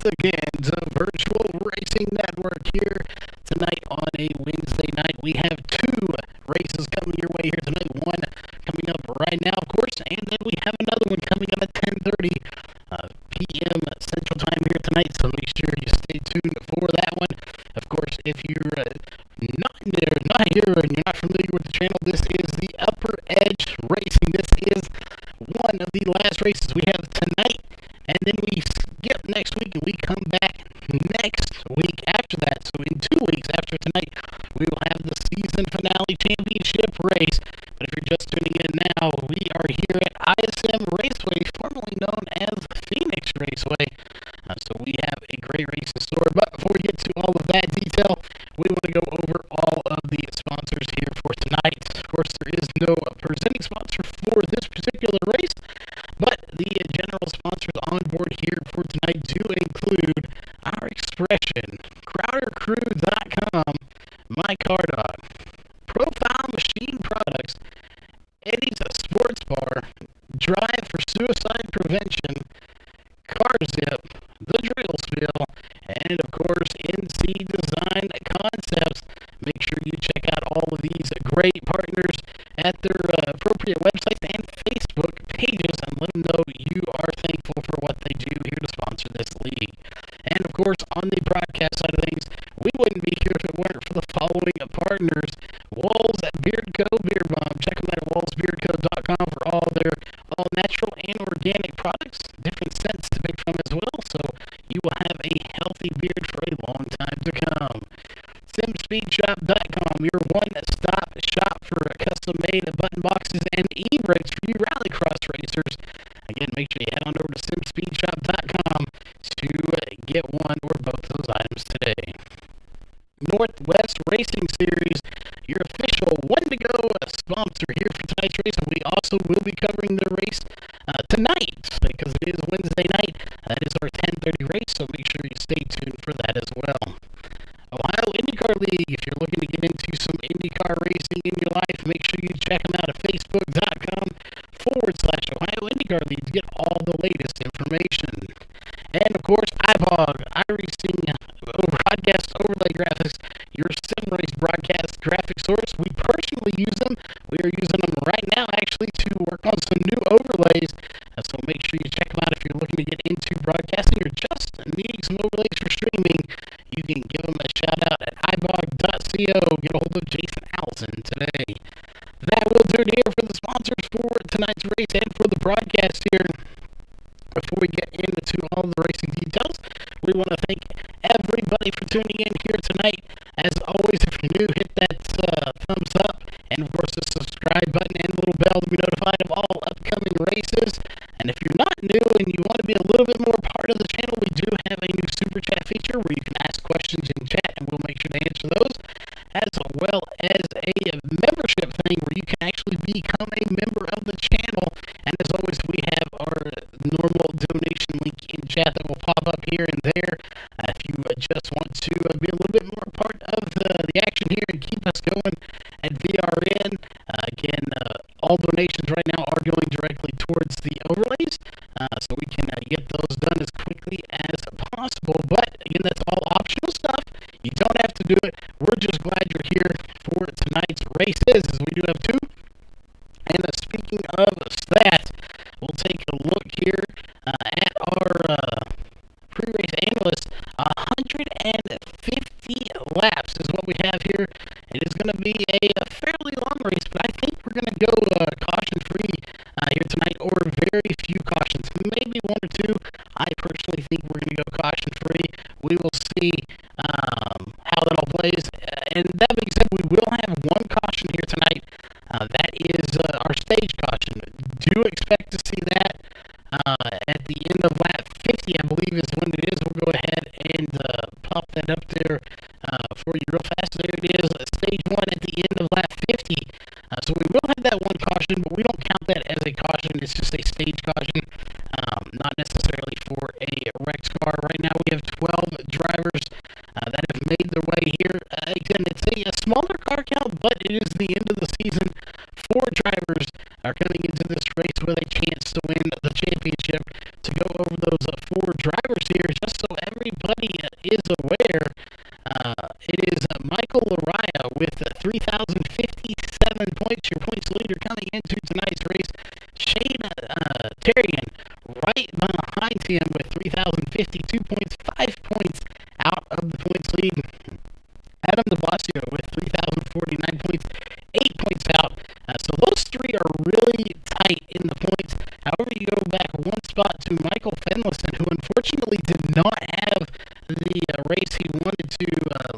again to Virtual Racing Network here tonight on a Wednesday night. We have two races coming your way here tonight. One coming up right now, of course, and then we have another one coming up at 10:30 p.m. Central Time here tonight. So make sure you stay tuned for that one. Of course, if you're not here and you're not familiar with the channel, this is the Upper Edge Racing. This is one of the last races we have tonight. And then we skip next week and we come back next week after that. So in 2 weeks after tonight, we will have the season finale championship race. But if you're just tuning in now, we are here at ISM Raceway, formerly known as Phoenix Raceway. So we have a great race in store. But before we get to all of that detail, we want to go over all of the sponsors here for tonight. Of course, there is no presenting sponsor for this particular race. But the general sponsors on board here for tonight do include Our Expression, CrowderCrew.com, MyCarDog, Profile Machine Products, Eddie's Sports Bar, Drive for Suicide Prevention, CarZip, The Drill Spill, and of course NC Design Concepts. Make sure you check out all of these great partners at their appropriate websites and Facebook pages and let them know you are thankful for what they do here to sponsor this league. And of course, on the broadcast side of things, we wouldn't be here if it weren't for the following partners. Walls Beard Co. Beer Bomb. Check them out at wallsbeardco.com for all their all natural and organic products. Different scents to pick from as well, so you will have a healthy beard for a long time to come. SimSpeedShop.com, your one-stop shop for custom-made button boxes and e-brakes for you rallycross racers. Again, make sure you head on over to SimSpeedShop.com to get one or both of those items today. Northwest Racing Series, your official one-to-go sponsor here for tonight's race, and we also will be covering the race tonight because it is Wednesday night. That is our 10:30 race, so make sure you stay tuned for that as well. Ohio IndyCar League, if you're looking to get into some IndyCar racing in your life, make sure you check them out at facebook.com/Ohio IndyCar League to get all the latest information. And of course, iBog, iRacing Broadcast Overlay Graphics, your sim race broadcast graphic source. We personally use them. We are using them right now actually to work on some new overlays. So make sure you check them out if you're looking to get into broadcasting or just needing some overlays for streaming. You can give them a shout out at ibog.co. Get a hold of Jason Allison today. That will do it here for the sponsors for tonight's race and for the broadcast here. Before we get into all the racing details, we want to thank everybody for tuning in here tonight. As always, if you're new, hit that thumbs up and, of course, the subscribe button and the little bell to be notified of all upcoming races. And if you're not new and you want to be a little bit more part of the channel, we do have a new super chat feature where you can ask questions in chat and we'll make sure to answer those, as well as a membership thing where you can actually become a member of the channel. And as always, we have our normal donation link in chat that will pop up here and there. If you just want to be a little bit more part of the action here and keep us going at VRN, again, all donations right now are going directly towards the overlays, so we can get those done as quickly as possible. But again, that's all optional stuff. You don't have to do it. We're just glad you're here for tonight's races, as we do have two. And speaking of that, we'll take a look here at our pre-race analyst. 150 laps is what we have here. It is going to be a fairly long race, but I think we're going to go caution-free here tonight, or very few cautions, maybe one or two. I personally think we're going to go caution-free. We will see how that all plays. And that being said, we will have one caution here tonight. That is our stage caution. Do expect to see that at the end of lap 50, I believe is when it is. We'll go ahead and pop that up there for you real fast. There it is, stage 1 at the end of lap 50. So we will have that one caution, but we don't count that as a caution. It's just a stage caution, not necessarily for a wrecked car. Right now we have 12 drivers that have made their way here. Again, it's a smaller car count, but it is the end of the season. 4 drivers are coming into this race with a chance to win the championship. to go over those four drivers here, just so everybody is aware. It is Michael Laraya with 3,057 points, your points leader coming into tonight's race. Shane Terrian right behind him with 3,052 points, 5 points out of the points lead. Adam DeBlasio with 3,049 points, 8 points out. So those three are really tight in the points. However, you go back one spot to Michael Fenlison, who unfortunately did not have the race he wanted to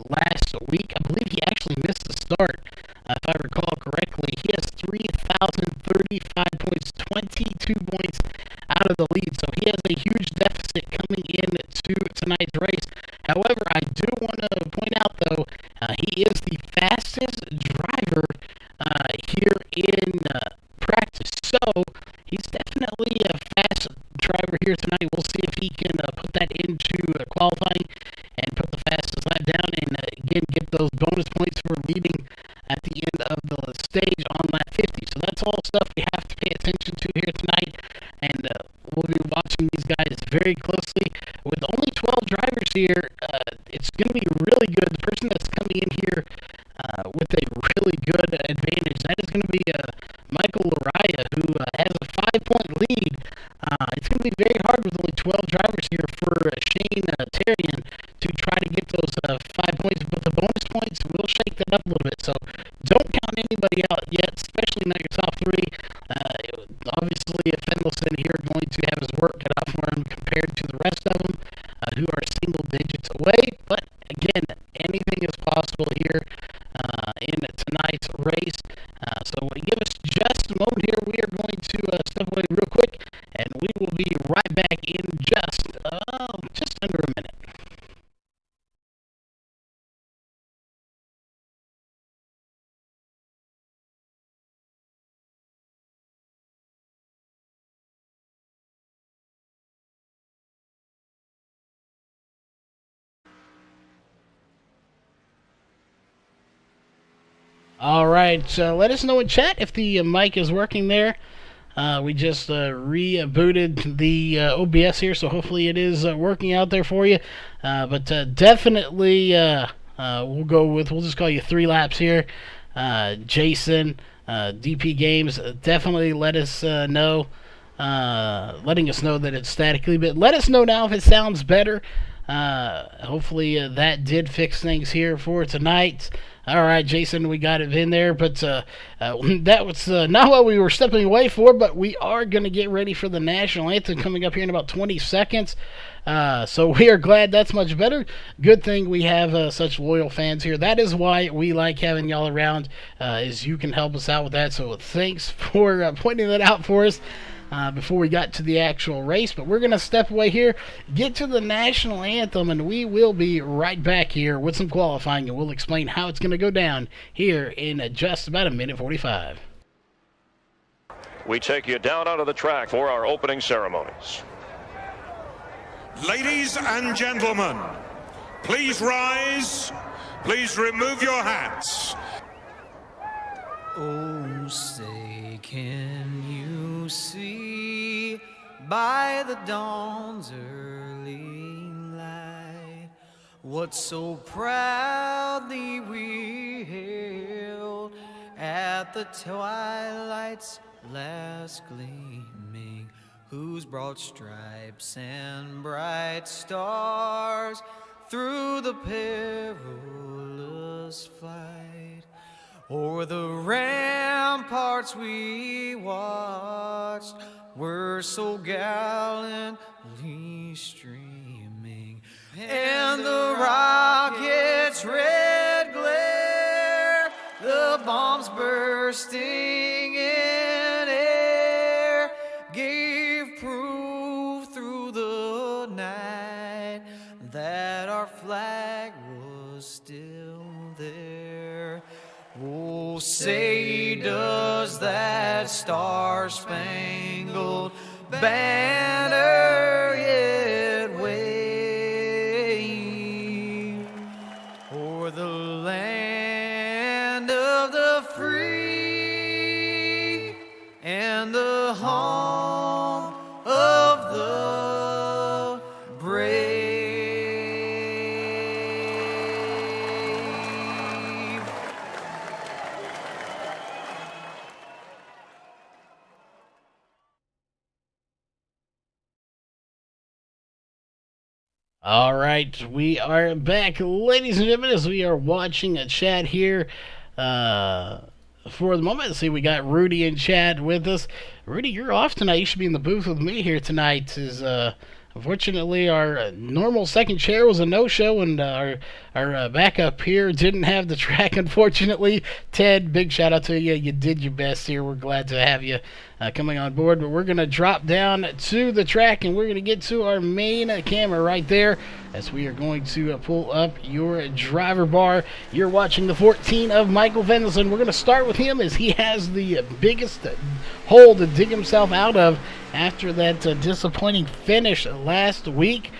last week. I believe he actually missed the start, if I recall correctly. He has 3,035 points, 22 points out of the lead. So he has a huge deficit coming into tonight's race. However, I do want to point out, though, he is the fastest driver here in practice. So he's definitely a fast driver here tonight. We'll see if he can put that into qualifying and put the fastest lap down and, again, get those bonus points for leading at the end of the stage on lap 50. So that's all stuff we have to pay attention to here tonight. And we'll be watching these guys very closely. With only 12 drivers here, it's going to be really good. The person that's coming in here with a really good advantage, that is going to be Michael Laraya, who has a 5-point lead. It's going to be very hard with only 12 drivers here for Shane Terrian to try to get those 5 points, but the bonus points will shake that up a little bit. So don't count anybody out yet, especially not your top three. Obviously, Fendelson here going to have his work cut out for him compared to the rest of them who are single digits away. But again, anything is possible here in tonight's race. So give us just a moment here. We are going to step away real quick, and we will be right back in just under a minute. All right, so let us know in chat if the mic is working there. We just rebooted the OBS here, so hopefully it is working out there for you. But definitely, we'll just call you 3 laps here. Jason, DP Games, definitely let us know, letting us know that it's statically. But let us know now if it sounds better. Hopefully that did fix things here for tonight. All right, Jason, we got it in there, but that was not what we were stepping away for, but we are going to get ready for the national anthem coming up here in about 20 seconds. So we are glad that's much better. Good thing we have such loyal fans here. That is why we like having y'all around, is you can help us out with that. So thanks for pointing that out for us. Before we got to the actual race, but we're going to step away here, get to the national anthem, and we will be right back here with some qualifying, and we'll explain how it's going to go down here in just about a minute 45. We take you down onto the track for our opening ceremonies. Ladies and gentlemen, please rise. Please remove your hats. Oh, say, can you see by the dawn's early light what so proudly we hailed at the twilight's last gleaming, whose broad stripes and bright stars through the perilous fight o'er the ramparts we watched were so gallantly streaming, and the rocket's red glare, the bombs bursting in air, gave proof through the night that our flag was still there. Oh, say does that star-spangled banner yet wave o'er the land of the free and the home of the All right, we are back, ladies and gentlemen, as we are watching a chat here. For the moment, see, we got Rudy in chat with us. Rudy, you're off tonight. You should be in the booth with me here tonight. Unfortunately, our normal second chair was a no-show, and our backup here didn't have the track, unfortunately. Ted, big shout-out to you. You did your best here. We're glad to have you coming on board. But we're going to drop down to the track, and we're going to get to our main camera right there as we are going to pull up your driver bar. You're watching the 14 of Michael Fendelson. We're going to start with him as he has the biggest hole to dig himself out of after that disappointing finish last week.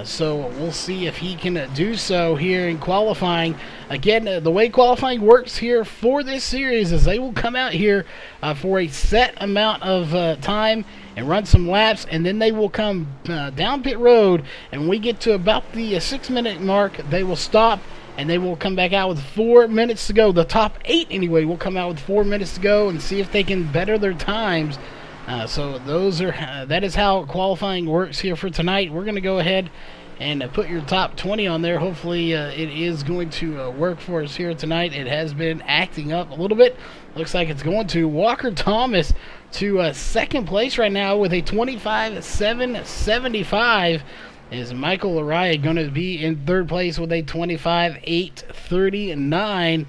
So we'll see if he can do so here in qualifying. Again, the way qualifying works here for this series is they will come out here for a set amount of time and run some laps, and then they will come down pit road, and when we get to about the 6-minute mark, they will stop, and they will come back out with 4 minutes to go. The top 8, anyway, will come out with 4 minutes to go and see if they can better their times. So those are that is how qualifying works here for tonight. We're going to go ahead and put your top 20 on there. Hopefully it is going to work for us here tonight. It has been acting up a little bit. Looks like it's going to. Walker Thomas to second place right now with a 25.775. Is Michael Araya going to be in third place with a 25.839?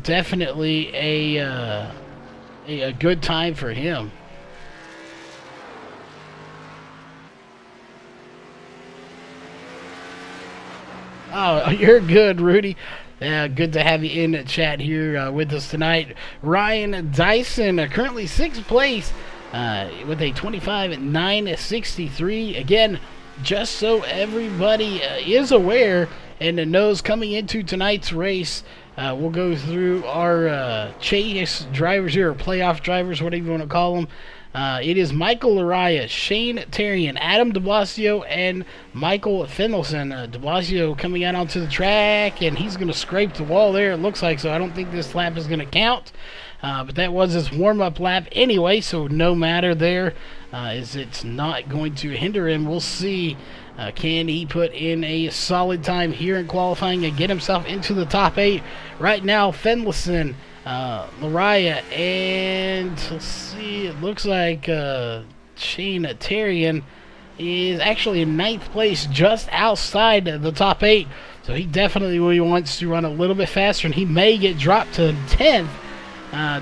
Definitely a good time for him. Oh, you're good, Rudy. Good to have you in the chat here with us tonight. Ryan Dyson, currently 6th place with a 25.963. Again, just so everybody is aware and knows coming into tonight's race, we'll go through our chase drivers here, or playoff drivers, whatever you want to call them. It is Michael Araya, Shane Terrian, Adam de Blasio, and Michael Fendelson. De Blasio coming out onto the track, and he's going to scrape the wall there, it looks like, so I don't think this lap is going to count. But that was his warm-up lap anyway, so no matter there, as it's not going to hinder him. We'll see. Can he put in a solid time here in qualifying and get himself into the top 8? Right now, Fendelson, Laraya, and let's see, it looks like Shane Terrian is actually in 9th place, just outside the top 8. So he definitely wants to run a little bit faster, and he may get dropped to 10th.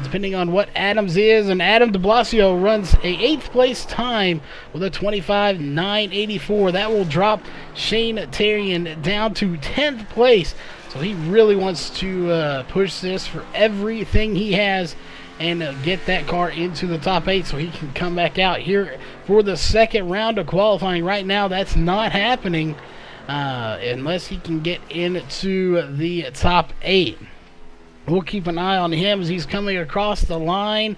Depending on what Adams is, and Adam de Blasio runs a 8th place time with a 25.984. That will drop Shane Terrian down to 10th place. So he really wants to push this for everything he has and get that car into the top 8 so he can come back out here for the second round of qualifying. Right now, that's not happening unless he can get into the top 8. We'll keep an eye on him as he's coming across the line,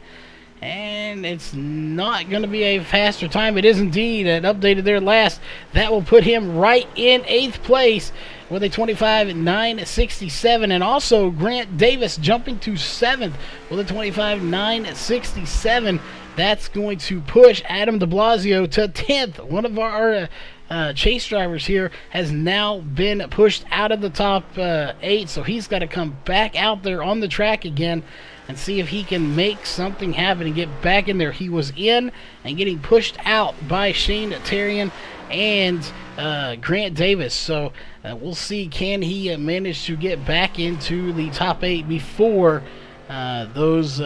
and it's not going to be a faster time. It is indeed. It updated there last. That will put him right in 8th place with a 25.967, and also Grant Davis jumping to 7th with a 25.967. That's going to push Adam de Blasio to 10th. One of our chase drivers here has now been pushed out of the top 8, so he's got to come back out there on the track again and see if he can make something happen and get back in there. He was in and getting pushed out by Shane Terrian and Grant Davis, so we'll see, can he manage to get back into the top 8 before those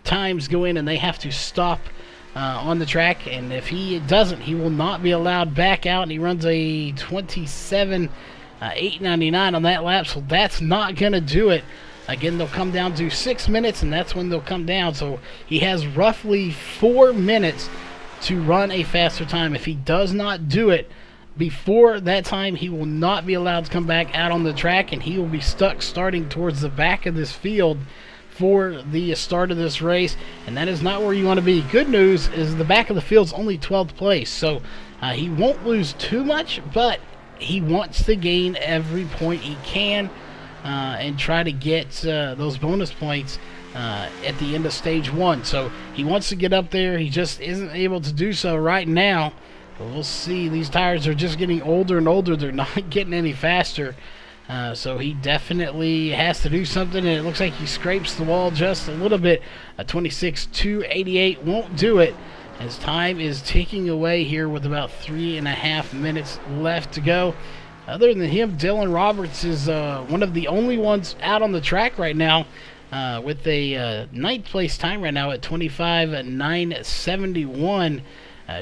times go in and they have to stop on the track. And if he doesn't, he will not be allowed back out, and he runs a 27.899 on that lap, so that's not going to do it. Again, they'll come down to 6 minutes, and that's when they'll come down. So he has roughly 4 minutes to run a faster time. If he does not do it before that time, he will not be allowed to come back out on the track, and he will be stuck starting towards the back of this field for the start of this race, and that is not where you want to be. Good news is the back of the field's only 12th place, so he won't lose too much, but he wants to gain every point he can and try to get those bonus points at the end of stage 1. So he wants to get up there. He just isn't able to do so right now. But we'll see. These tires are just getting older and older. They're not getting any faster. So he definitely has to do something, and it looks like he scrapes the wall just a little bit. A 26.288 won't do it, as time is ticking away here with about 3.5 minutes left to go. Other than him, Dylan Roberts is one of the only ones out on the track right now with a ninth place time right now at 25.971.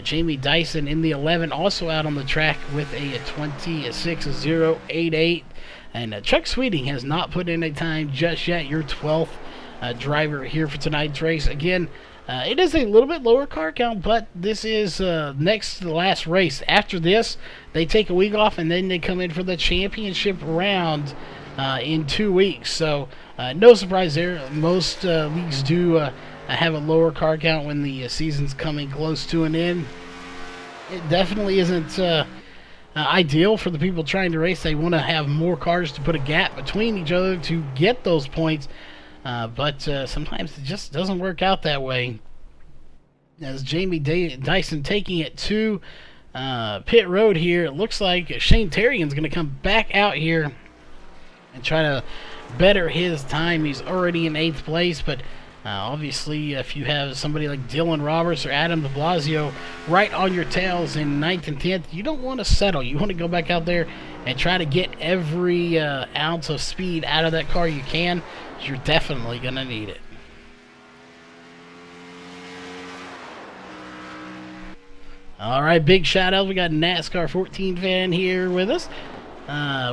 Jamie Dyson in the 11 also out on the track with a 26.088. And Chuck Sweeting has not put in a time just yet. Your 12th driver here for tonight's race. Again, it is a little bit lower car count, but this is next to the last race. After this, they take a week off, and then they come in for the championship round in 2 weeks. So no surprise there. Most leagues do have a lower car count when the season's coming close to an end. It definitely isn't ideal for the people trying to race. They want to have more cars to put a gap between each other to get those points. But sometimes it just doesn't work out that way. As Jamie Dyson taking it to pit road here, it looks like Shane Terrian's going to come back out here and try to better his time. He's already in 8th place, but obviously if you have somebody like Dylan Roberts or Adam de Blasio right on your tails in 9th and 10th, you don't want to settle. You want to go back out there and try to get every ounce of speed out of that car you can. You're definitely going to need it. All right, big shout out. We got NASCAR 14 fan here with us.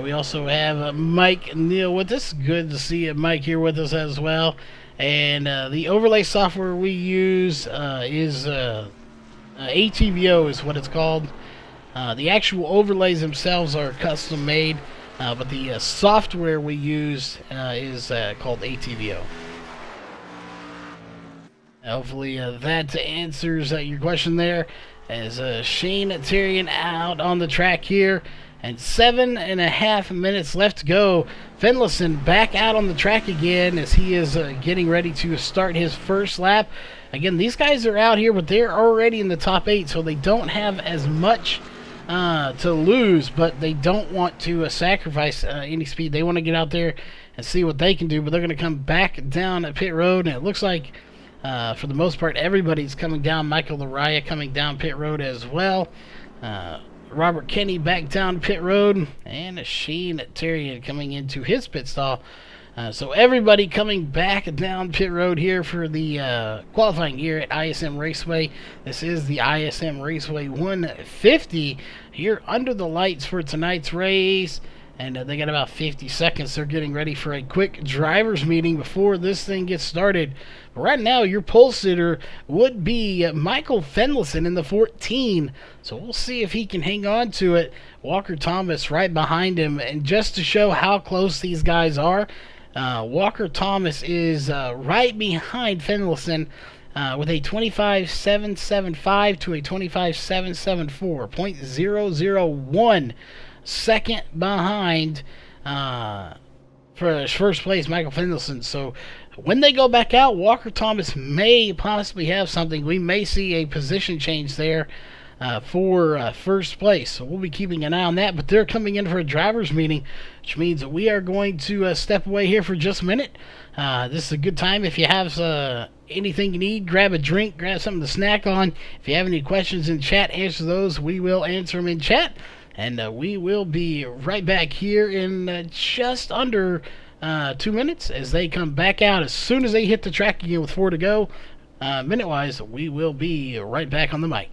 We also have Mike Neal with us. Good to see Mike here with us as well. And the overlay software we use is ATVO is what it's called. The actual overlays themselves are custom made. But the software we use is called ATVO. Hopefully that answers your question there. As Shane Terrian out on the track here. And 7.5 minutes left to go. Finlayson back out on the track again as he is getting ready to start his first lap. Again, these guys are out here, but they're already in the top 8, so they don't have as much to lose, but they don't want to sacrifice any speed. They want to get out there and see what they can do, but they're going to come back down at pit road, and it looks like for the most part everybody's coming down. Michael Laraya coming down pit road as well. Robert Kenny back down pit road, and Shane Terrian coming into his pit stall. So everybody coming back down pit road here for the qualifying year at ISM Raceway. This is the ISM Raceway 150 here under the lights for tonight's race. And they got about 50 seconds. They're getting ready for a quick driver's meeting before this thing gets started. But right now, your pole sitter would be Michael Finlayson in the 14. So we'll see if he can hang on to it. Walker Thomas right behind him. And just to show how close these guys are, Walker Thomas is right behind Finlayson with a 25.775 to a 25.774, 0.001 second behind for first place Michael Finlayson. So when they go back out, Walker Thomas may possibly have something. We may see a position change there for first place. So we'll be keeping an eye on that. But they're coming in for a driver's meeting, which means we are going to step away here for just a minute. This is a good time. If you have anything you need, grab a drink, grab something to snack on. If you have any questions in chat, answer those. We will answer them in chat. And we will be right back here in just under 2 minutes as they come back out. As soon as they hit the track again with 4 to go, minute-wise, we will be right back on the mic.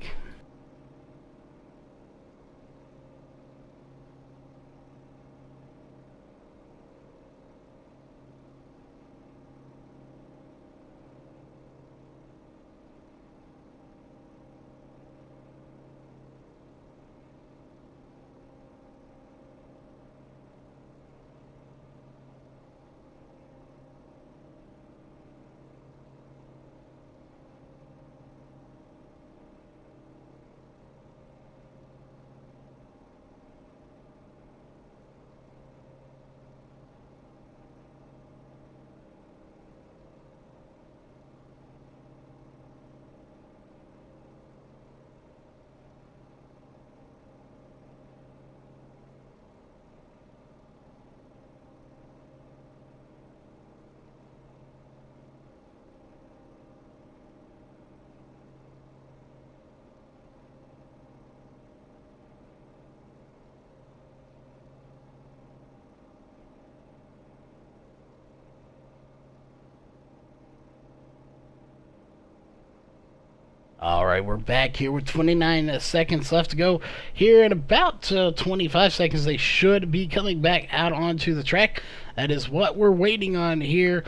Alright, we're back here with 29 seconds left to go. Here in about 25 seconds, they should be coming back out onto the track. That is what we're waiting on here.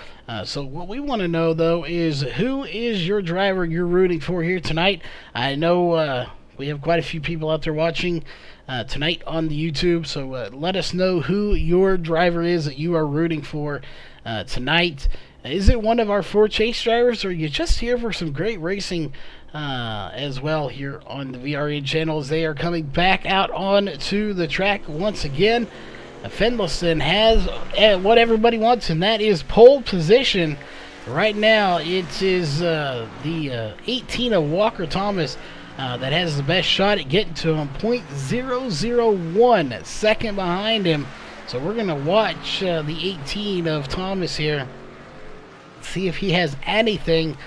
So what we want to know, though, is who is your driver you're rooting for here tonight? I know we have quite a few people out there watching tonight on the YouTube, so let us know who your driver is that you are rooting for tonight. Is it one of our 4 chase drivers, or are you just here for some great racing as well here on the VRN channels? They are coming back out on to the track once again. Fendelson has what everybody wants, and that is pole position. Right now, it is the 18 of Walker Thomas that has the best shot at getting to him. 0.001 second behind him. So we're going to watch the 18 of Thomas here. See if he has anything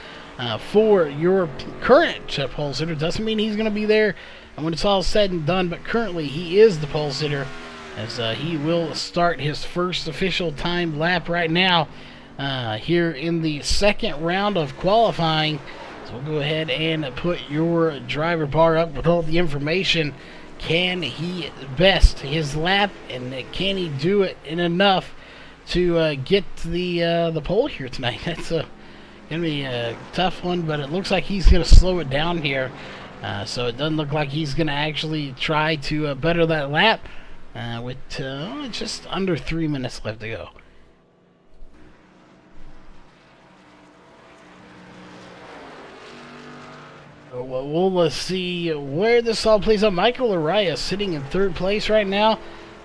for your current pole sitter. Doesn't mean he's going to be there when it's all said and done, but currently he is the pole sitter, as he will start his first official timed lap right now here in the second round of qualifying. So we'll go ahead and put your driver bar up with all the information. Can he best his lap, and can he do it in enough to get the pole here tonight? That's going to be a tough one, but it looks like he's going to slow it down here. So it doesn't look like he's going to actually try to better that lap with just under 3 minutes left to go. Well, let's see where this all plays out. Michael Arias sitting in 3rd place right now.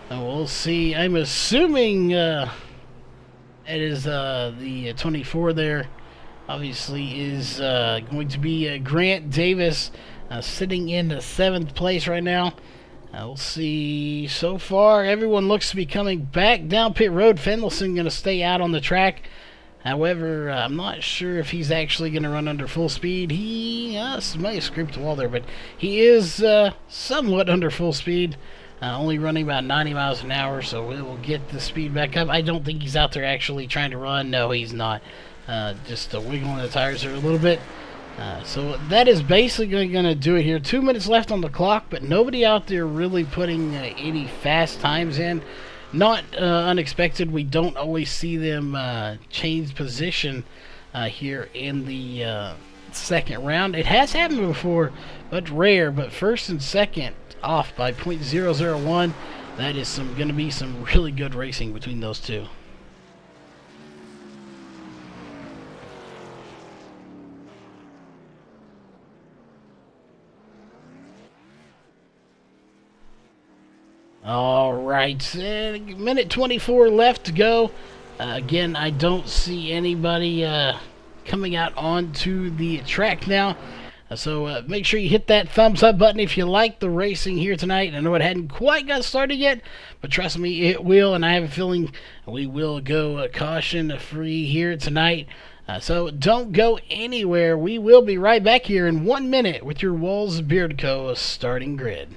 We'll see. I'm assuming it is the 24 there. Obviously is going to be Grant Davis sitting in the 7th place right now. We'll see. So far, everyone looks to be coming back down pit road. Fendelson going to stay out on the track. However, I'm not sure if he's actually going to run under full speed. He might have scraped the wall there, but he is somewhat under full speed. Only running about 90 miles an hour, so we will get the speed back up. I don't think he's out there actually trying to run. No, he's not. Just wiggling the tires there a little bit. So that is basically going to do it here. 2 minutes left on the clock, but nobody out there really putting any fast times in. Not unexpected. We don't always see them change position here in the second round. It has happened before, but rare. But first and second off by 0.001. That is going to be some really good racing between those two. All right, minute 24 left to go. Again, I don't see anybody coming out onto the track now. So make sure you hit that thumbs up button if you like the racing here tonight. I know it hadn't quite got started yet, but trust me, it will. And I have a feeling we will go caution free here tonight. So don't go anywhere. We will be right back here in 1 minute with your Walls Beard Co. starting grid.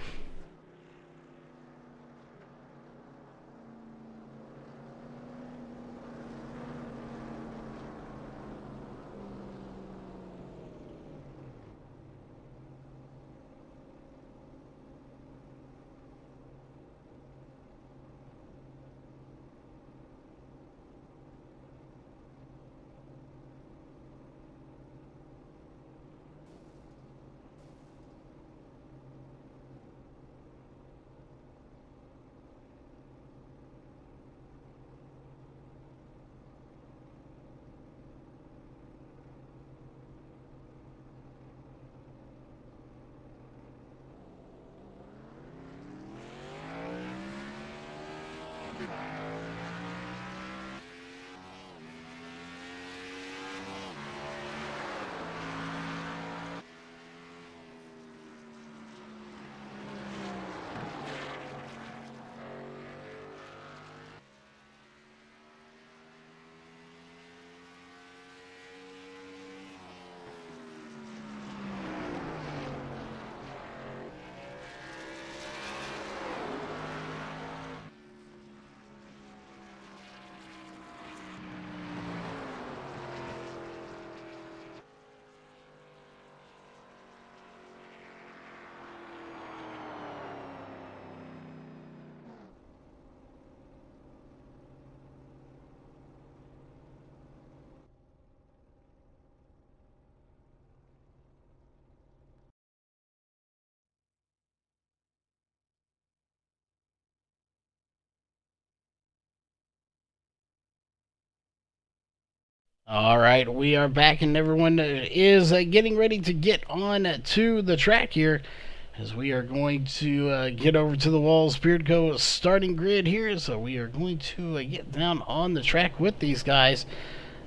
All right, we are back, and everyone is getting ready to get on to the track here, as we are going to get over to the Walls Beard Co. starting grid here. So we are going to get down on the track with these guys.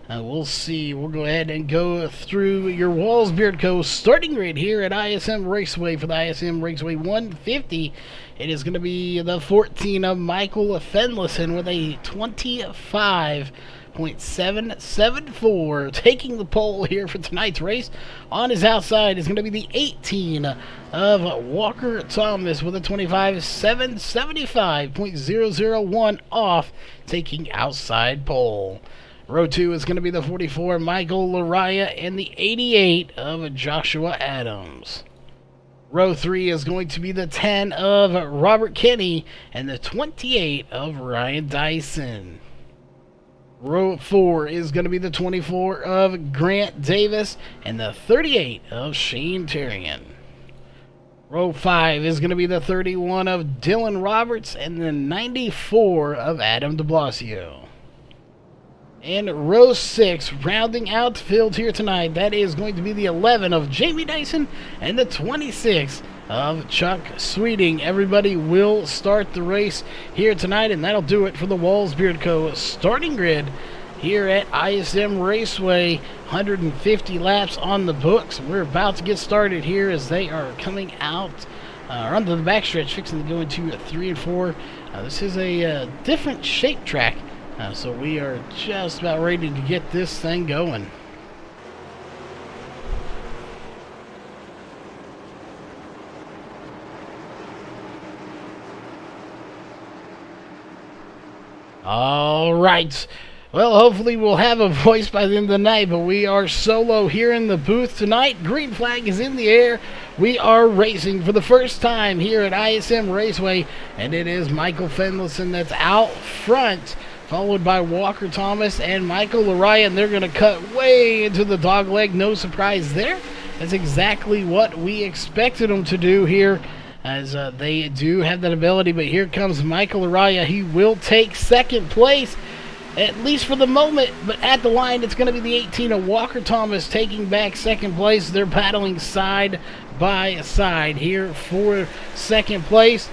We'll see. We'll go ahead and go through your Walls Beard Co. starting grid here at ISM Raceway for the ISM Raceway 150. It is going to be the 14 of Michael Fenlison with a 25.774, taking the pole here for tonight's race. On his outside is going to be the 18 of Walker Thomas with a 25.775.001 off, taking outside pole. Row 2 is going to be the 44 Michael Laraya and the 88 of Joshua Adams. Row 3 is going to be the 10 of Robert Kenny and the 28 of Ryan Dyson. Row 4 is going to be the 24 of Grant Davis and the 38 of Shane Terrian. Row 5 is going to be the 31 of Dylan Roberts and the 94 of Adam de Blasio. And row 6, rounding out the field here tonight, that is going to be the 11 of Jamie Dyson and the 26 of Chuck Sweeting. Everybody will start the race here tonight, and that'll do it for the Walls Beard Co. starting grid here at ISM Raceway. 150 laps on the books. We're about to get started here as they are coming out onto the backstretch, fixing to go into 3 and 4. This is a different shape track. So we are just about ready to get this thing going. All right. Well, hopefully we'll have a voice by the end of the night, but we are solo here in the booth tonight. Green flag is in the air. We are racing for the first time here at ISM Raceway, and it is Michael Fenlison that's out front, followed by Walker Thomas and Michael Laraya, and they're going to cut way into the dog leg. No surprise there. That's exactly what we expected them to do here, as they do have that ability. But here comes Michael Laraya. He will take second place, at least for the moment, but at the line it's going to be the 18 of Walker Thomas taking back second place. They're battling side by side here for second place.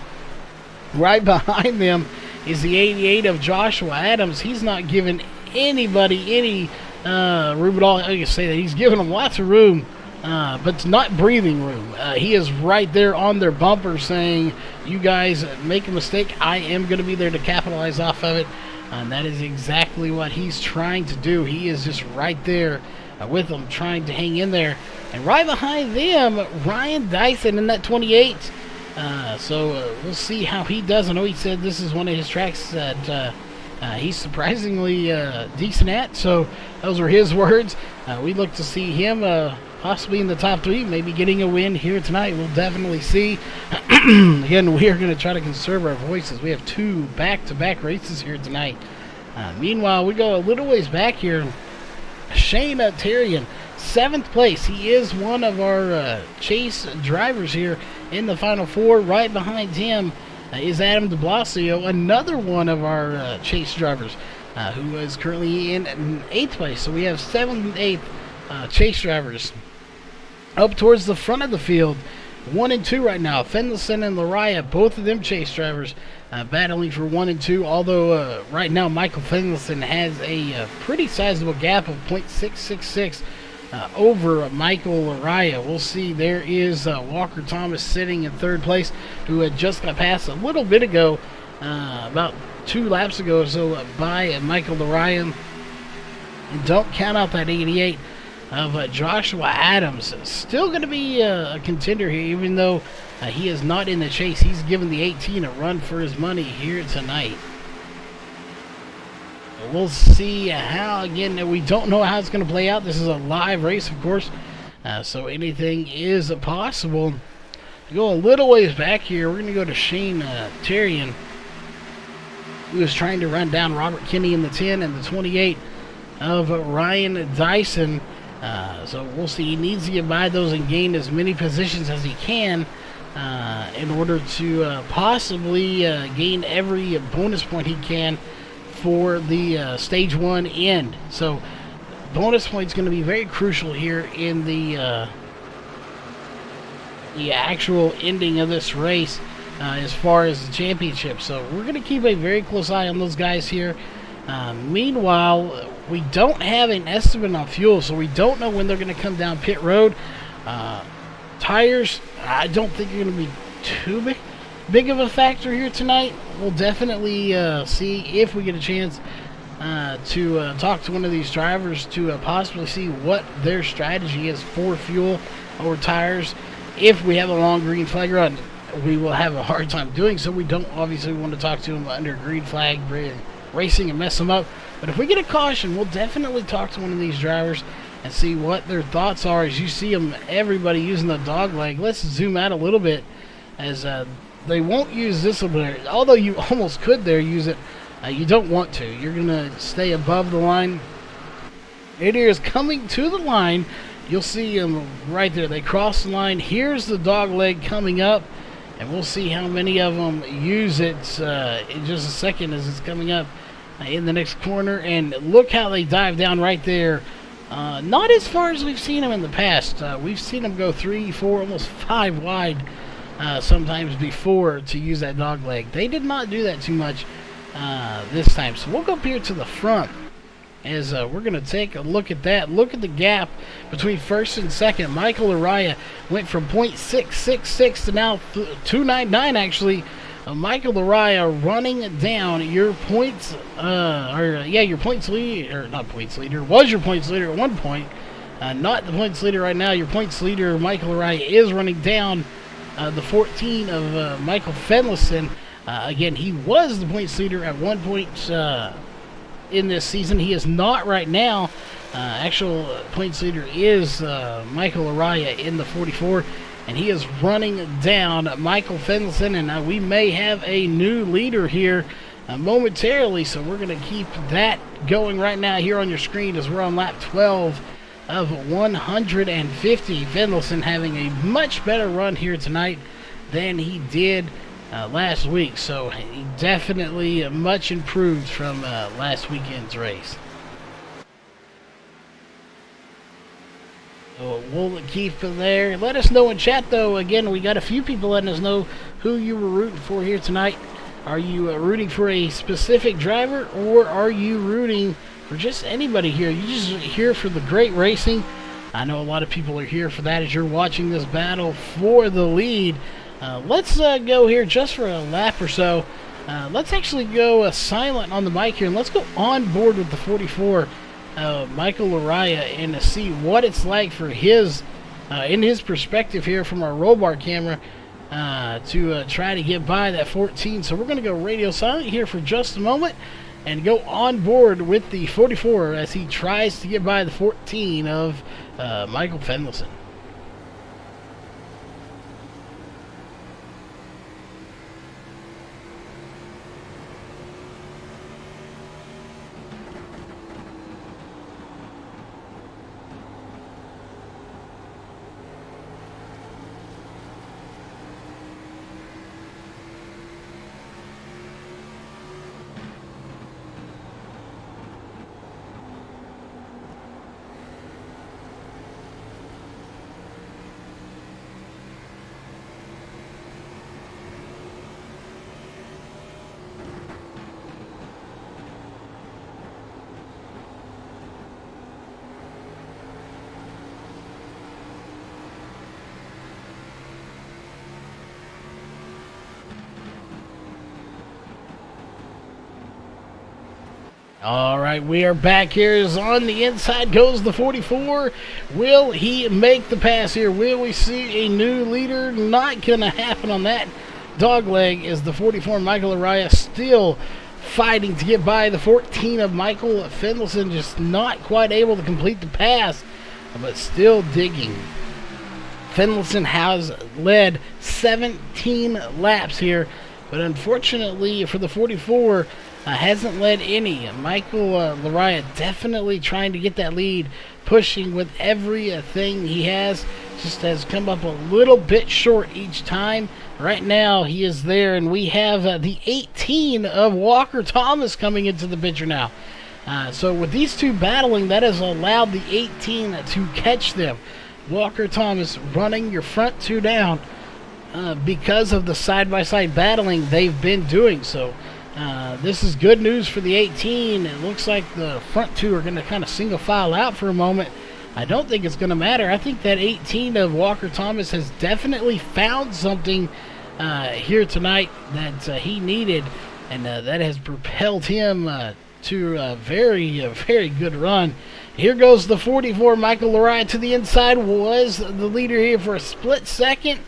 Right behind them is the 88 of Joshua Adams. He's not giving anybody any room at all. I can say that he's giving them lots of room, but it's not breathing room. He is right there on their bumper saying, you guys make a mistake, I am going to be there to capitalize off of it. And that is exactly what he's trying to do. He is just right there with them, trying to hang in there. And right behind them, Ryan Dyson in that 28. So we'll see how he does. I know he said this is one of his tracks that he's surprisingly decent at. So those were his words. We look to see him possibly in the top 3, maybe getting a win here tonight. We'll definitely see. Again, we are going to try to conserve our voices. We have 2 back-to-back races here tonight. Meanwhile, we go a little ways back here. Shane Terrian, 7th place. He is one of our chase drivers here in the Final 4. Right behind him is Adam de Blasio, another one of our chase drivers, who is currently in 8th place. So we have 7th and 8th chase drivers up towards the front of the field. 1 and 2 right now. Fenlison and Laraya, both of them chase drivers, battling for 1 and 2. Although right now Michael Fenlison has a pretty sizable gap of .666 over Michael Laraya. We'll see. There is Walker Thomas sitting in 3rd place, who had just got passed a little bit ago, about 2 laps ago or so, by Michael Laraya. And don't count out that 88 of Joshua Adams. Still going to be a contender here, even though he is not in the chase. He's given the 18 a run for his money here tonight. We'll see how, again, we don't know how it's going to play out. This is a live race, of course, so anything is possible. To go a little ways back here, we're going to go to Shane Terrian, who is trying to run down Robert Kinney in the 10 and the 28 of Ryan Dyson. So we'll see. He needs to get by those and gain as many positions as he can in order to possibly gain every bonus point he can for the stage 1 end. So bonus points going to be very crucial here in the actual ending of this race as far as the championship. So we're going to keep a very close eye on those guys here. Meanwhile, we don't have an estimate on fuel, so we don't know when they're going to come down pit road. Tires, I don't think are going to be too big of a factor here tonight. We'll definitely see if we get a chance to talk to one of these drivers to possibly see what their strategy is for fuel or tires. If we have a long green flag run, we will have a hard time doing so. We don't obviously want to talk to them under green flag racing and mess them up. But if we get a caution, we'll definitely talk to one of these drivers and see what their thoughts are as you see them, everybody using the dog leg. Let's zoom out a little bit as they won't use this ability. Although you almost could there use it, you don't want to. You're going to stay above the line. It is coming to the line. You'll see them right there. They cross the line. Here's the dog leg coming up, and we'll see how many of them use it in just a second as it's coming up in the next corner. And look how they dive down right there. Not as far as we've seen them in the past. We've seen them go 3, 4, almost 5 wide sometimes before to use that dog leg. They did not do that too much this time. So we'll go up here to the front as we're going to take a look at that. Look at the gap between first and second. Michael Araya went from .666 to now 299 actually. Michael Araya running down your points, your points leader, or not points leader, was your points leader at one point. Not the points leader right now. Your points leader, Michael Araya, is running down the 14 of Michael Fenlison. Again, he was the points leader at one point in this season. He is not right now. Actual points leader is Michael Araya in the 44, and he is running down Michael Fenlison, and we may have a new leader here momentarily, so we're going to keep that going right now here on your screen as we're on lap 12 of 150. Fenlison having a much better run here tonight than he did last week, so he definitely much improved from last weekend's race. So we'll keep it there. Let us know in chat, though. Again, we got a few people letting us know who you were rooting for here tonight. Are you rooting for a specific driver, or are you rooting for just anybody here? You just here for the great racing. I know a lot of people are here for that as you're watching this battle for the lead. Let's go here just for a lap or so. Let's actually go silent on the mic here, and let's go on board with the 44, Michael Araya, and see what it's like for his, in his perspective here from our roll bar camera, to try to get by that 14. So we're going to go radio silent here for just a moment and go on board with the 44 as he tries to get by the 14 of Michael Fenlison. All right, we are back here. Is on the inside goes the 44. Will he make the pass here? Will we see a new leader? Not going to happen on that dog leg as the 44, Michael Araya, still fighting to get by the 14 of Michael Fenlison. Just not quite able to complete the pass, but still digging. Fenlison has led 17 laps here, but unfortunately for the 44, hasn't led any. Michael Araya definitely trying to get that lead, pushing with everything he has. Just has come up a little bit short each time. Right now he is there, and we have the 18 of Walker Thomas coming into the picture now. So with these two battling, that has allowed the 18 to catch them. Walker Thomas running your front two down because of the side-by-side battling they've been doing. So this is good news for the 18. It looks like the front two are going to kind of single file out for a moment. I don't think it's going to matter. I think that 18 of Walker Thomas has definitely found something here tonight that he needed, and that has propelled him to a very good run. Here goes the 44, Michael Lariah to the inside, was the leader here for a split second.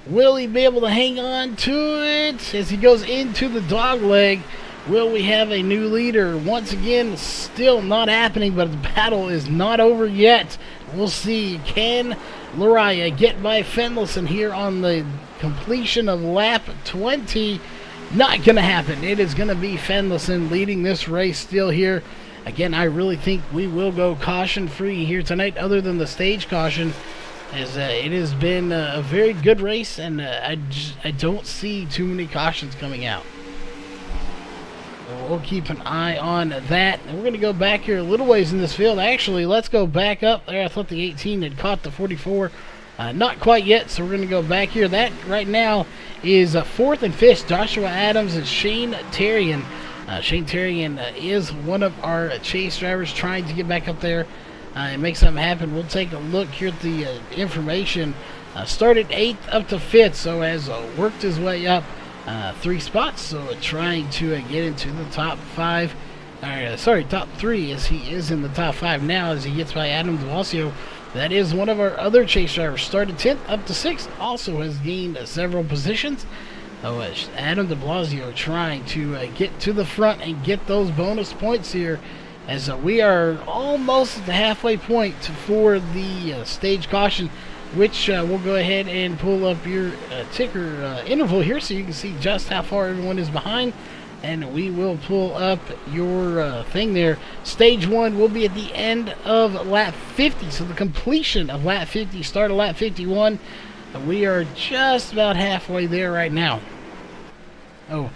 Will he be able to hang on to it as he goes into the dog leg? Will we have a new leader? Once again, still not happening, but the battle is not over yet. We'll see. Can Lariah get by Fenlison here on the completion of lap 20? Not going to happen. It is going to be Fenlison leading this race still here. Again, I really think we will go caution-free here tonight, other than the stage caution, as it has been a very good race, and I don't see too many cautions coming out. So we'll keep an eye on that. And we're going to go back here a little ways in this field. Actually, let's go back up there. I thought the 18 had caught the 44. Not quite yet, so we're going to go back here. That right now is 4th and 5th, Joshua Adams and Shane Terrian. Shane Terrian is one of our chase drivers trying to get back up there and make something happen. We'll take a look here at the information. Started 8th up to 5th, so has worked his way up 3 spots. So trying to get into the top 5. Top 3, as he is in the top 5 now as he gets by Adam DeBlasio. That is one of our other chase drivers. Started 10th up to 6th, also has gained several positions. Adam DeBlasio trying to get to the front and get those bonus points here, as we are almost at the halfway point for the stage caution, which we'll go ahead and pull up your ticker interval here so you can see just how far everyone is behind. And we will pull up your thing there. Stage 1 will be at the end of lap 50. So the completion of lap 50, start of lap 51. We are just about halfway there right now. Oh,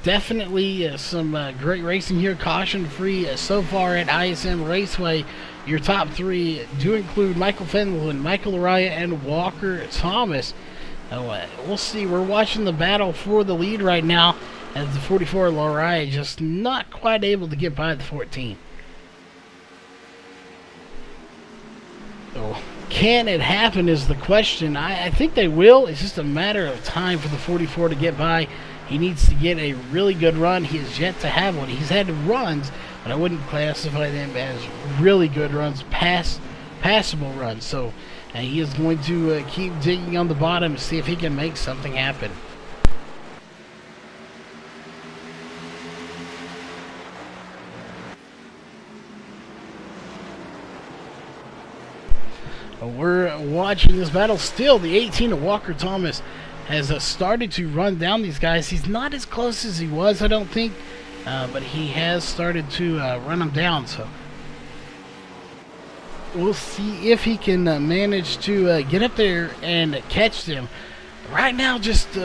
definitely some great racing here. Caution-free so far at ISM Raceway. Your top 3 do include Michael Fenlon, Michael Lariah, and Walker Thomas. We'll see. We're watching the battle for the lead right now, as the 44 Lariah just not quite able to get by the 14. So, can it happen is the question. I think they will. It's just a matter of time for the 44 to get by. He needs to get a really good run. He has yet to have one. He's had runs, but I wouldn't classify them as really good runs, passable runs. So he is going to keep digging on the bottom to see if he can make something happen. We're watching this battle still. The 18 of Walker Thomas has started to run down these guys. He's not as close as he was, I don't think, but he has started to run them down. So we'll see if he can manage to get up there and catch them. Right now, just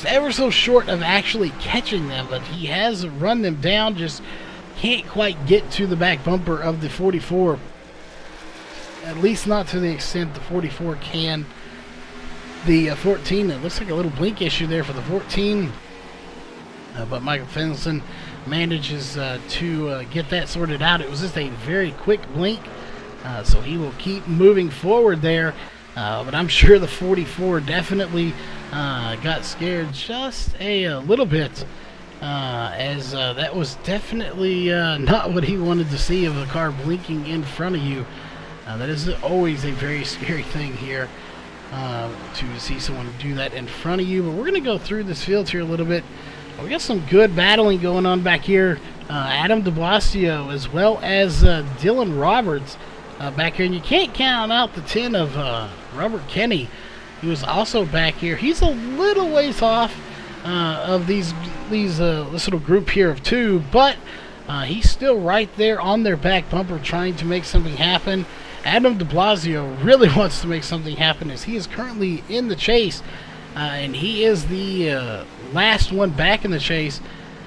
ever so short of actually catching them, but he has run them down. Just can't quite get to the back bumper of the 44. At least not to the extent the 44 can. The 14, it looks like a little blink issue there for the 14. But Michael Fenlson manages to get that sorted out. It was just a very quick blink. So he will keep moving forward there. But I'm sure the 44 definitely got scared just a little bit. As that was definitely not what he wanted to see, of a car blinking in front of you. That is always a very scary thing here, to see someone do that in front of you. But we're going to go through this field here a little bit. We got some good battling going on back here. Adam DeBlasio as well as Dylan Roberts back here. And you can't count out the 10 of Robert Kenny, who is also back here. He's a little ways off of this little group here of 2, but he's still right there on their back bumper trying to make something happen. Adam DeBlasio really wants to make something happen, as he is currently in the chase, and he is the last one back in the chase.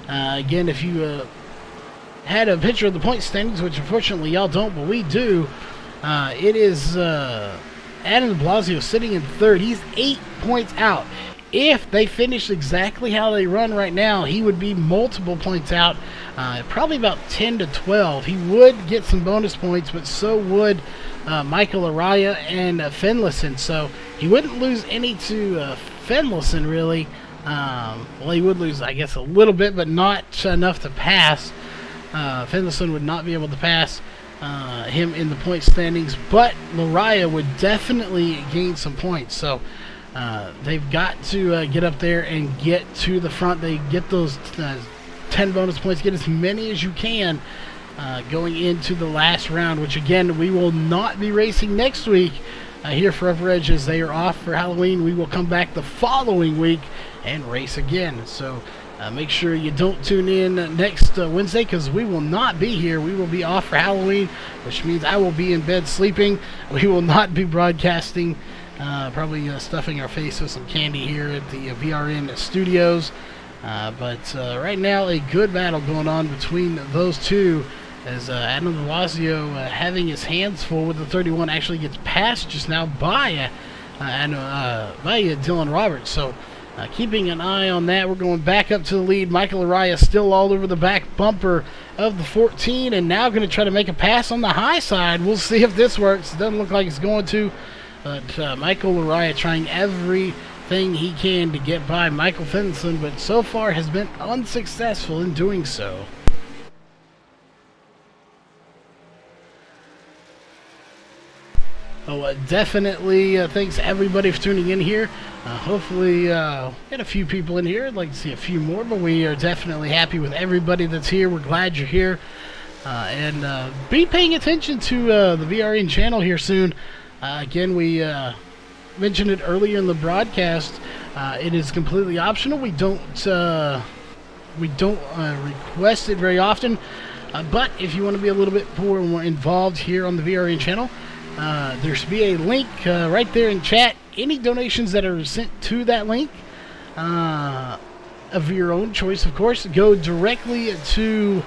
Again, if you had a picture of the point standings, which unfortunately y'all don't, but we do. It is Adam de Blasio sitting in third. He's 8 points out. If they finish exactly how they run right now, he would be multiple points out, probably about 10 to 12. He would get some bonus points, but so would Michael Araya and Finlayson. So he wouldn't lose any to Finlayson, really. Well, he would lose, I guess, a little bit, but not enough to pass. Finlayson would not be able to pass him in the point standings, but Laraya would definitely gain some points. So they've got to get up there and get to the front. They get those 10 bonus points, get as many as you can going into the last round, which again, we will not be racing next week here for Upper Edge as they are off for Halloween. We will come back the following week and race again. So make sure you don't tune in next Wednesday, because we will not be here. We will be off for Halloween, which means I will be in bed sleeping. We will not be broadcasting. Probably stuffing our face with some candy here at the VRN studios. But right now, a good battle going on between those two, as Adam de Blasio, having his hands full with the 31, actually gets passed just now by Dylan Roberts. So keeping an eye on that. We're going back up to the lead. Michael Araya still all over the back bumper of the 14, and now going to try to make a pass on the high side. We'll see if this works. It doesn't look like it's going to. But Michael Araya trying everything he can to get by Michael Finlayson, but so far has been unsuccessful in doing so. Definitely thanks everybody for tuning in here. Hopefully get a few people in here. I'd like to see a few more, but we are definitely happy with everybody that's here. We're glad you're here. And be paying attention to the VRN channel here soon. Again, we mentioned it earlier in the broadcast. It is completely optional. We don't request it very often. But if you want to be a little bit more involved here on the VRN channel, there should be a link right there in chat. Any donations that are sent to that link, of your own choice, of course, go directly to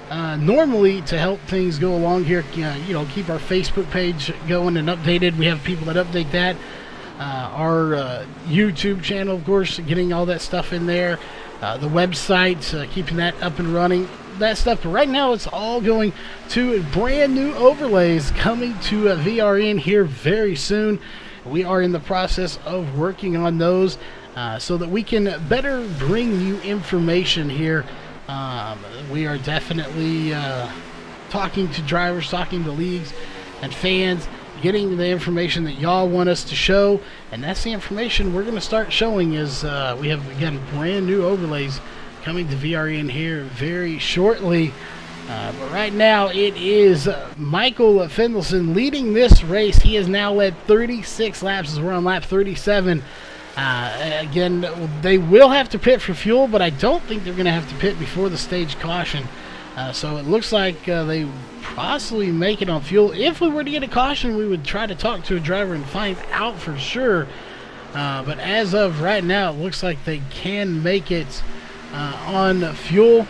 normally to help things go along here. Keep our Facebook page going and updated. We have people that update that. Our YouTube channel, of course, getting all that stuff in there. The website, keeping that up and running. That stuff, but right now it's all going to brand new overlays coming to VRN here very soon. We are in the process of working on those so that we can better bring you information here. We are definitely talking to drivers, talking to leagues and fans, getting the information that y'all want us to show, and that's the information we're going to start showing. Is we have, again, brand new overlays coming to VRN here very shortly. But right now it is Michael Finlayson leading this race. He has now led 36 laps as we're on lap 37. Again, they will have to pit for fuel, but I don't think they're going to have to pit before the stage caution. So it looks like they possibly make it on fuel. If we were to get a caution, we would try to talk to a driver and find out for sure. But as of right now, it looks like they can make it on fuel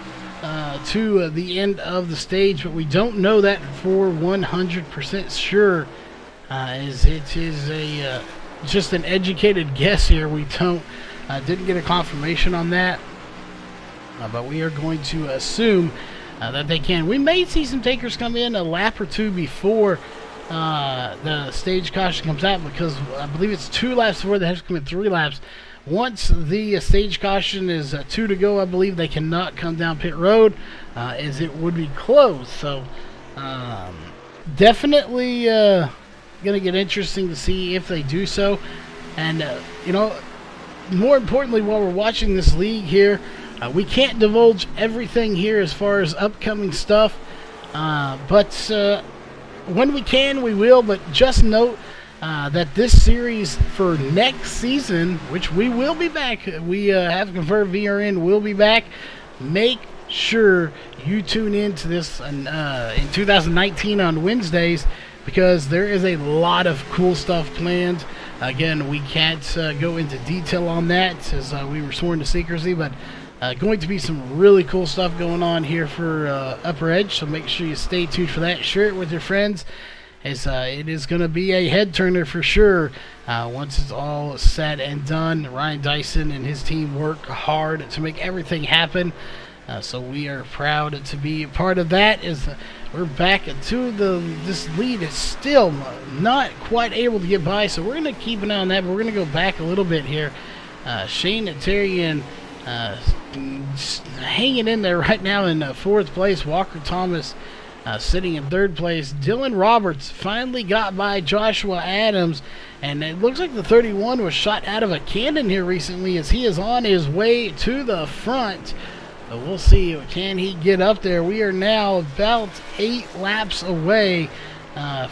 to the end of the stage, but we don't know that for 100% sure, as it is a just an educated guess here. We didn't get a confirmation on that, but we are going to assume that they can. We may see some takers come in a lap or two before the stage caution comes out, because I believe it's 2 laps before they have to come in 3 laps. Once the stage caution is 2 to go, I believe they cannot come down pit road, as it would be closed. So definitely going to get interesting to see if they do so. And more importantly, while we're watching this league here, we can't divulge everything here as far as upcoming stuff, but when we can, we will. But just note that this series for next season, which we will be back, we have confirmed VRN will be back. Make sure you tune in to this in 2019 on Wednesdays, because there is a lot of cool stuff planned. Again, we can't go into detail on that, as we were sworn to secrecy, but Going to be some really cool stuff going on here for Upper Edge, so make sure you stay tuned for that. Share it with your friends, as it is going to be a head turner for sure once it's all said and done. Ryan Dyson and his team work hard to make everything happen, so we are proud to be part of that. As we're back to this lead is still not quite able to get by, so we're going to keep an eye on that, but we're going to go back a little bit here. Shane Terrian hanging in there right now in fourth place. Walker Thomas sitting in third place. Dylan Roberts finally got by Joshua Adams, and it looks like the 31 was shot out of a cannon here recently, as he is on his way to the front. We'll see, can he get up there? We are now about 8 laps away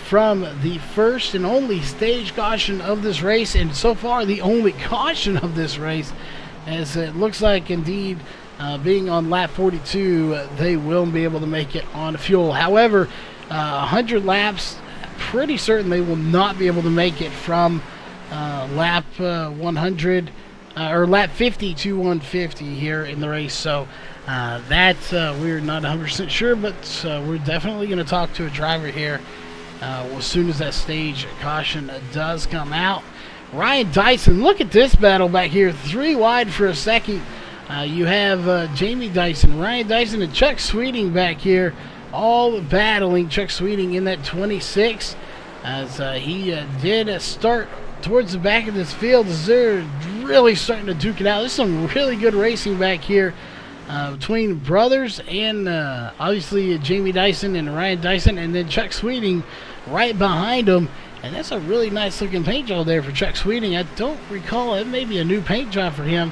from the first and only stage caution of this race, and so far the only caution of this race, as it looks like indeed being on lap 42 they will be able to make it on fuel. However, 100 laps, pretty certain they will not be able to make it from lap 100 or lap 50 to 150 here in the race. So we're not 100% sure, but we're definitely going to talk to a driver here as soon as that stage caution does come out. Ryan Dyson, look at this battle back here, 3 wide for a second. You have Jamie Dyson, Ryan Dyson, and Chuck Sweeting back here, all battling. Chuck Sweeting in that 26, as he did start towards the back of this field, as they're really starting to duke it out. There's some really good racing back here between brothers, and obviously Jamie Dyson and Ryan Dyson, and then Chuck Sweeting right behind him. And that's a really nice looking paint job there for Chuck Sweeting. I don't recall, it may be a new paint job for him.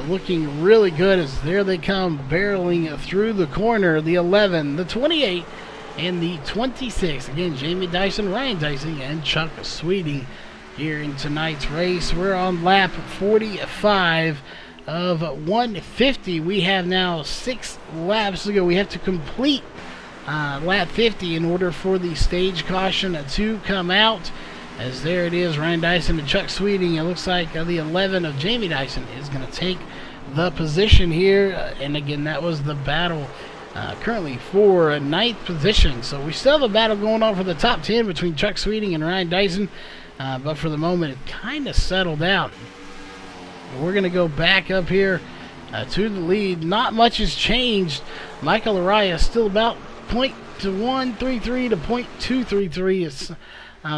Looking really good, as there they come barreling through the corner. The 11, the 28, and the 26. Again, Jamie Dyson, Ryan Dyson, and Chuck Sweeting here in tonight's race. We're on lap 45 of 150. We have now 6 laps to go. We have to complete lap 50 in order for the stage caution to come out, as there it is, Ryan Dyson and Chuck Sweeting. It looks like the 11 of Jamie Dyson is going to take the position here, and again, that was the battle currently for 9th position. So we still have a battle going on for the top 10 between Chuck Sweeting and Ryan Dyson, but for the moment it kind of settled out. We're going to go back up here to the lead. Not much has changed. Michael Araya still about 0.133 to 0.233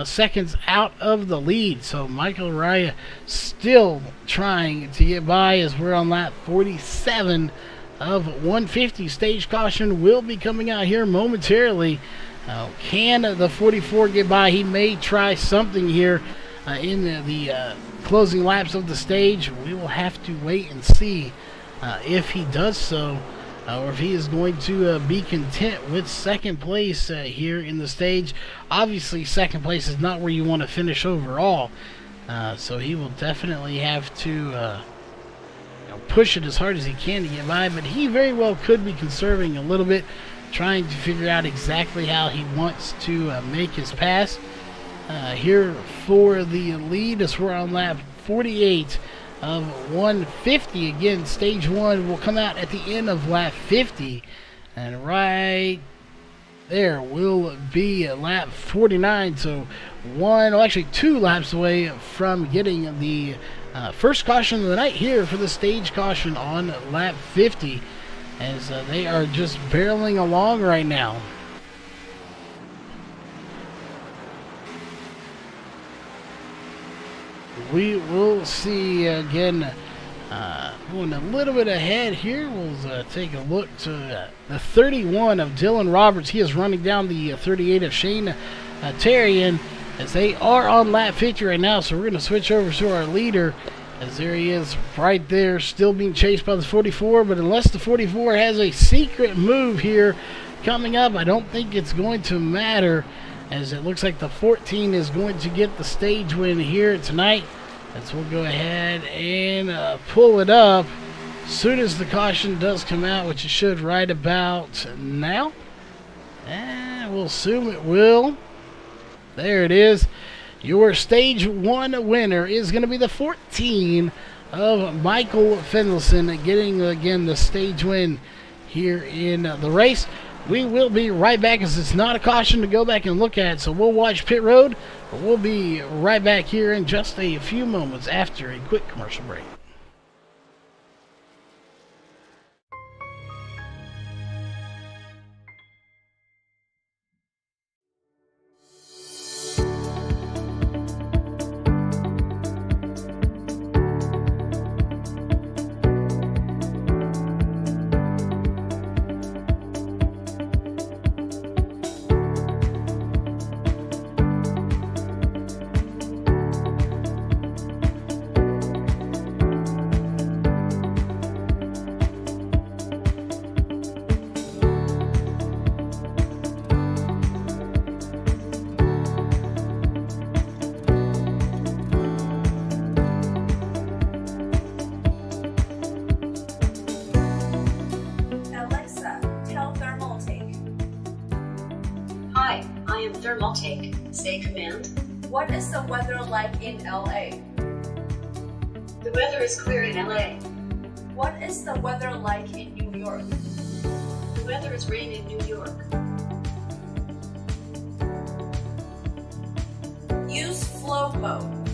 seconds out of the lead. So Michael Araya still trying to get by, as we're on lap 47 of 150. Stage caution will be coming out here momentarily. Can the 44 get by? He may try something here in the closing laps of the stage. We will have to wait and see if he does so, or if he is going to be content with second place here in the stage. Obviously, second place is not where you want to finish overall, so he will definitely have to push it as hard as he can to get by, but he very well could be conserving a little bit, trying to figure out exactly how he wants to make his pass. Here for the lead, as we're on lap 48 of 150. Again, stage 1 will come out at the end of lap 50, and right there will be lap 49. So actually 2 laps away from getting the first caution of the night here for the stage caution on lap 50, as they are just barreling along right now. We will see again, going a little bit ahead here. We'll take a look to the 31 of Dylan Roberts. He is running down the 38 of Shane Terrian, as they are on lap 50 right now. So we're going to switch over to our leader, as there he is right there, still being chased by the 44. But unless the 44 has a secret move here coming up, I don't think it's going to matter, as it looks like the 14 is going to get the stage win here tonight. As we'll go ahead and pull it up as soon as the caution does come out, which it should right about now. And we'll assume it will. There it is. Your stage 1 winner is going to be the 14 of Michael Finlayson getting, again, the stage win here in the race. We will be right back, as it's not a caution to go back and look at, so we'll watch pit road, but we'll be right back here in just a few moments after a quick commercial break. Thermal take. Say command. What is the weather like in LA? The weather is clear in LA. What is the weather like in New York? The weather is rain in New York. Use flow mode.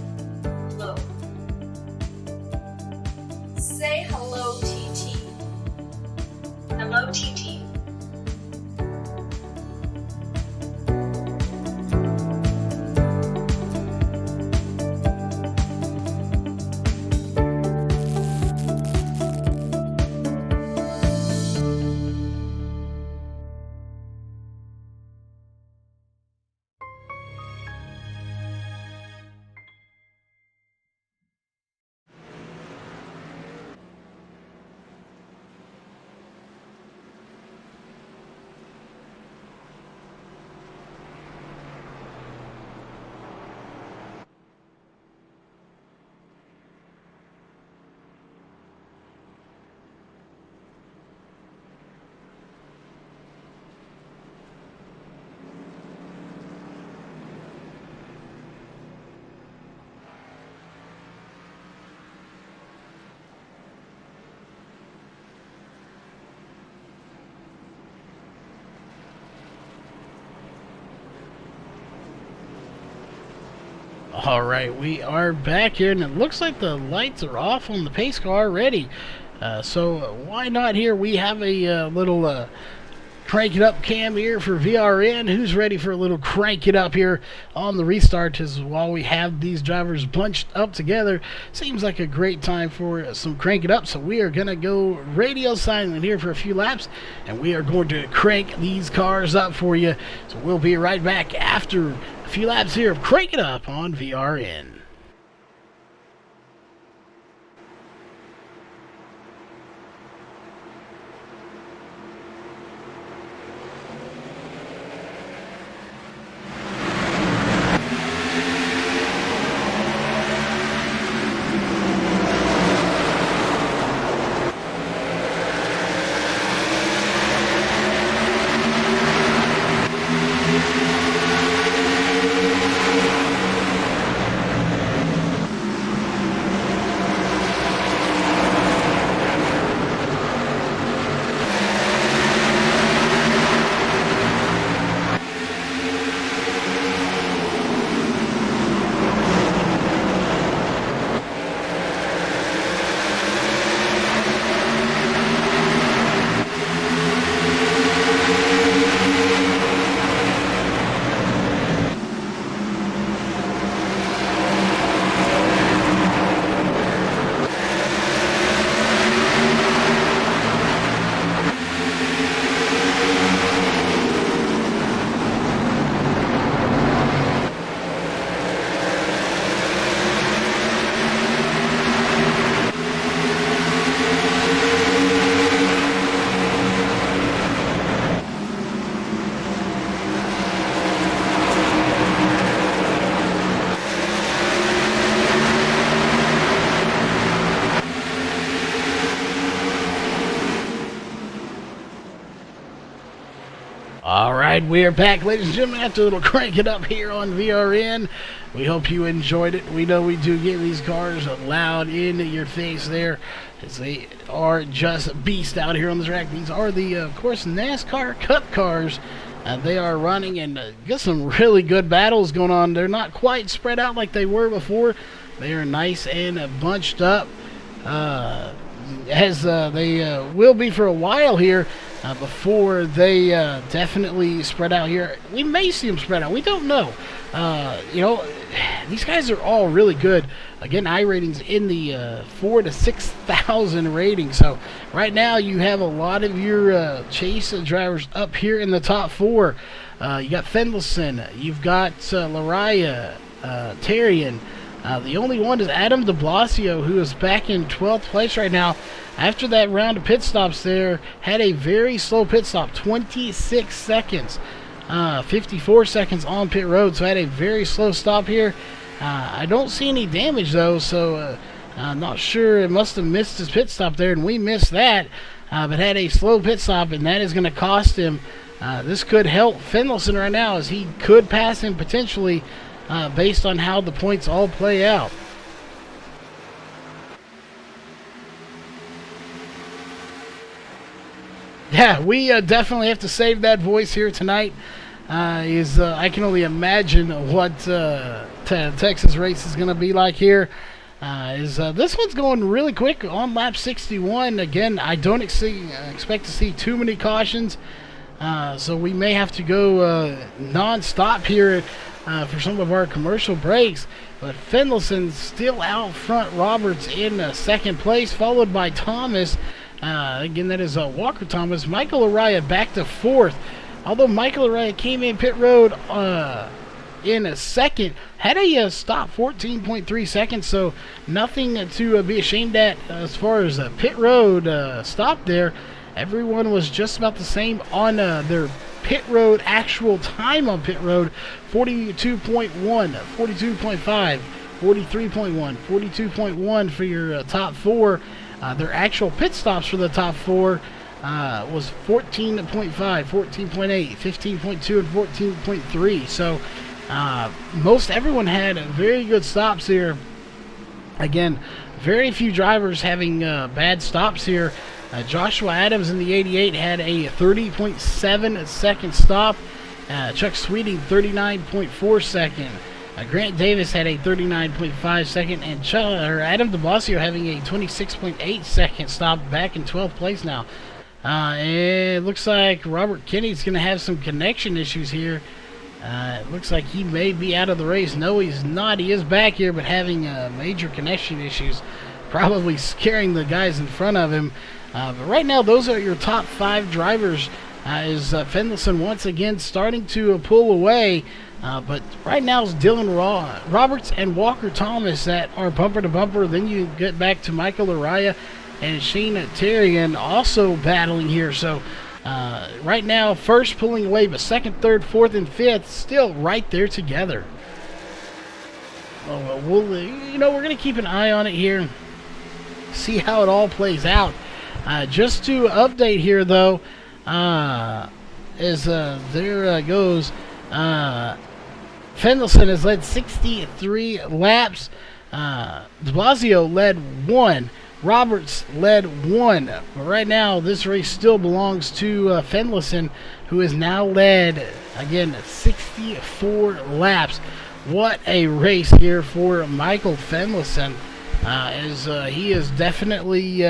Flow. Say hello, TT. Hello, TT. All right, we are back here, and it looks like the lights are off on the pace car already. So why not here? We have a little crank it up cam here for VRN. Who's ready for a little crank it up here on the restart? As while we have these drivers bunched up together, seems like a great time for some crank it up. So we are going to go radio silent here for a few laps, and we are going to crank these cars up for you. So we'll be right back after a few laps here of Crank It Up on VRN. All right, we are back, ladies and gentlemen, after a little crank it up here on VRN. We hope you enjoyed it. We know we do get these cars loud in your face there, as they are just beasts out here on the track. These are the, of course, NASCAR Cup cars. They are running and got some really good battles going on. They're not quite spread out like they were before. They are nice and bunched up, as they will be for a while here. Before they definitely spread out here. We may see them spread out. We don't know. These guys are all really good. Again, I ratings in the 4,000 to 6,000 ratings. So right now you have a lot of your chase drivers up here in the top 4. You got Fendelson. You've got Lariah, Terrian. The only one is Adam de Blasio, who is back in 12th place right now. After that round of pit stops there, had a very slow pit stop, 26 seconds, 54 seconds on pit road, so had a very slow stop here. I don't see any damage though, so I'm not sure. It must have missed his pit stop there, and we missed that, but had a slow pit stop, and that is going to cost him. This could help Fendelson right now, as he could pass him potentially based on how the points all play out. Yeah, we definitely have to save that voice here tonight. I can only imagine what Texas race is going to be like here. This one's going really quick on lap 61. Again, I don't expect to see too many cautions, so we may have to go non-stop here for some of our commercial breaks. But Fendelson's still out front. Roberts in second place, followed by Thomas. Again, that is Walker Thomas. Michael Araya back to 4th. Although Michael Araya came in pit road in a second, had a stop 14.3 seconds, so nothing to be ashamed at as far as a pit road stop there. Everyone was just about the same on their pit road actual time on pit road. 42.1, 42.5, 43.1, 42.1 for your top 4. Their actual pit stops for the top 4 was 14.5, 14.8, 15.2, and 14.3. So most everyone had very good stops here. Again, very few drivers having bad stops here. Joshua Adams in the 88 had a 30.7 second stop. Chuck Sweeting 39.4 second. Grant Davis had a 39.5 second, and Adam de Blasio having a 26.8 second stop, back in 12th place now. It looks like Robert Kinney's going to have some connection issues here. It looks like he may be out of the race. No, he's not. He is back here, but having major connection issues, probably scaring the guys in front of him. But right now, those are your top 5 drivers. Is Fendelson once again starting to pull away. But right now it's Dylan Roberts and Walker Thomas that are bumper to bumper. Then you get back to Michael Araya and Shane Terrian also battling here. So right now, first pulling away, but second, third, fourth, and fifth still right there together. We're going to keep an eye on it here, see how it all plays out. Just to update here, though, there goes. Fendelson has led 63 laps. De Blasio led 1. Roberts led 1. But right now, this race still belongs to Fendelson, who has now led, again, 64 laps. What a race here for Michael Fendelson, as he is definitely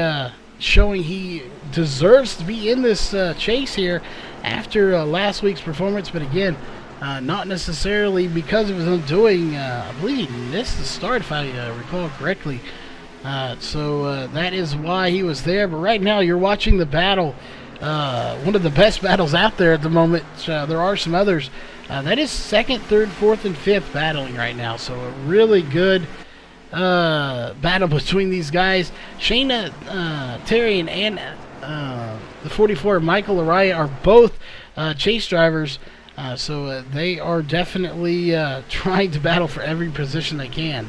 showing he deserves to be in this chase here after last week's performance. But again, not necessarily because of his undoing. I believe he missed the start, if I recall correctly. So that is why he was there. But right now, you're watching the battle, one of the best battles out there at the moment. There are some others. That is second, third, fourth, and fifth battling right now. So a really good battle between these guys. Shayna Terrian and the 44 Michael Araya are both chase drivers. So they are definitely trying to battle for every position they can.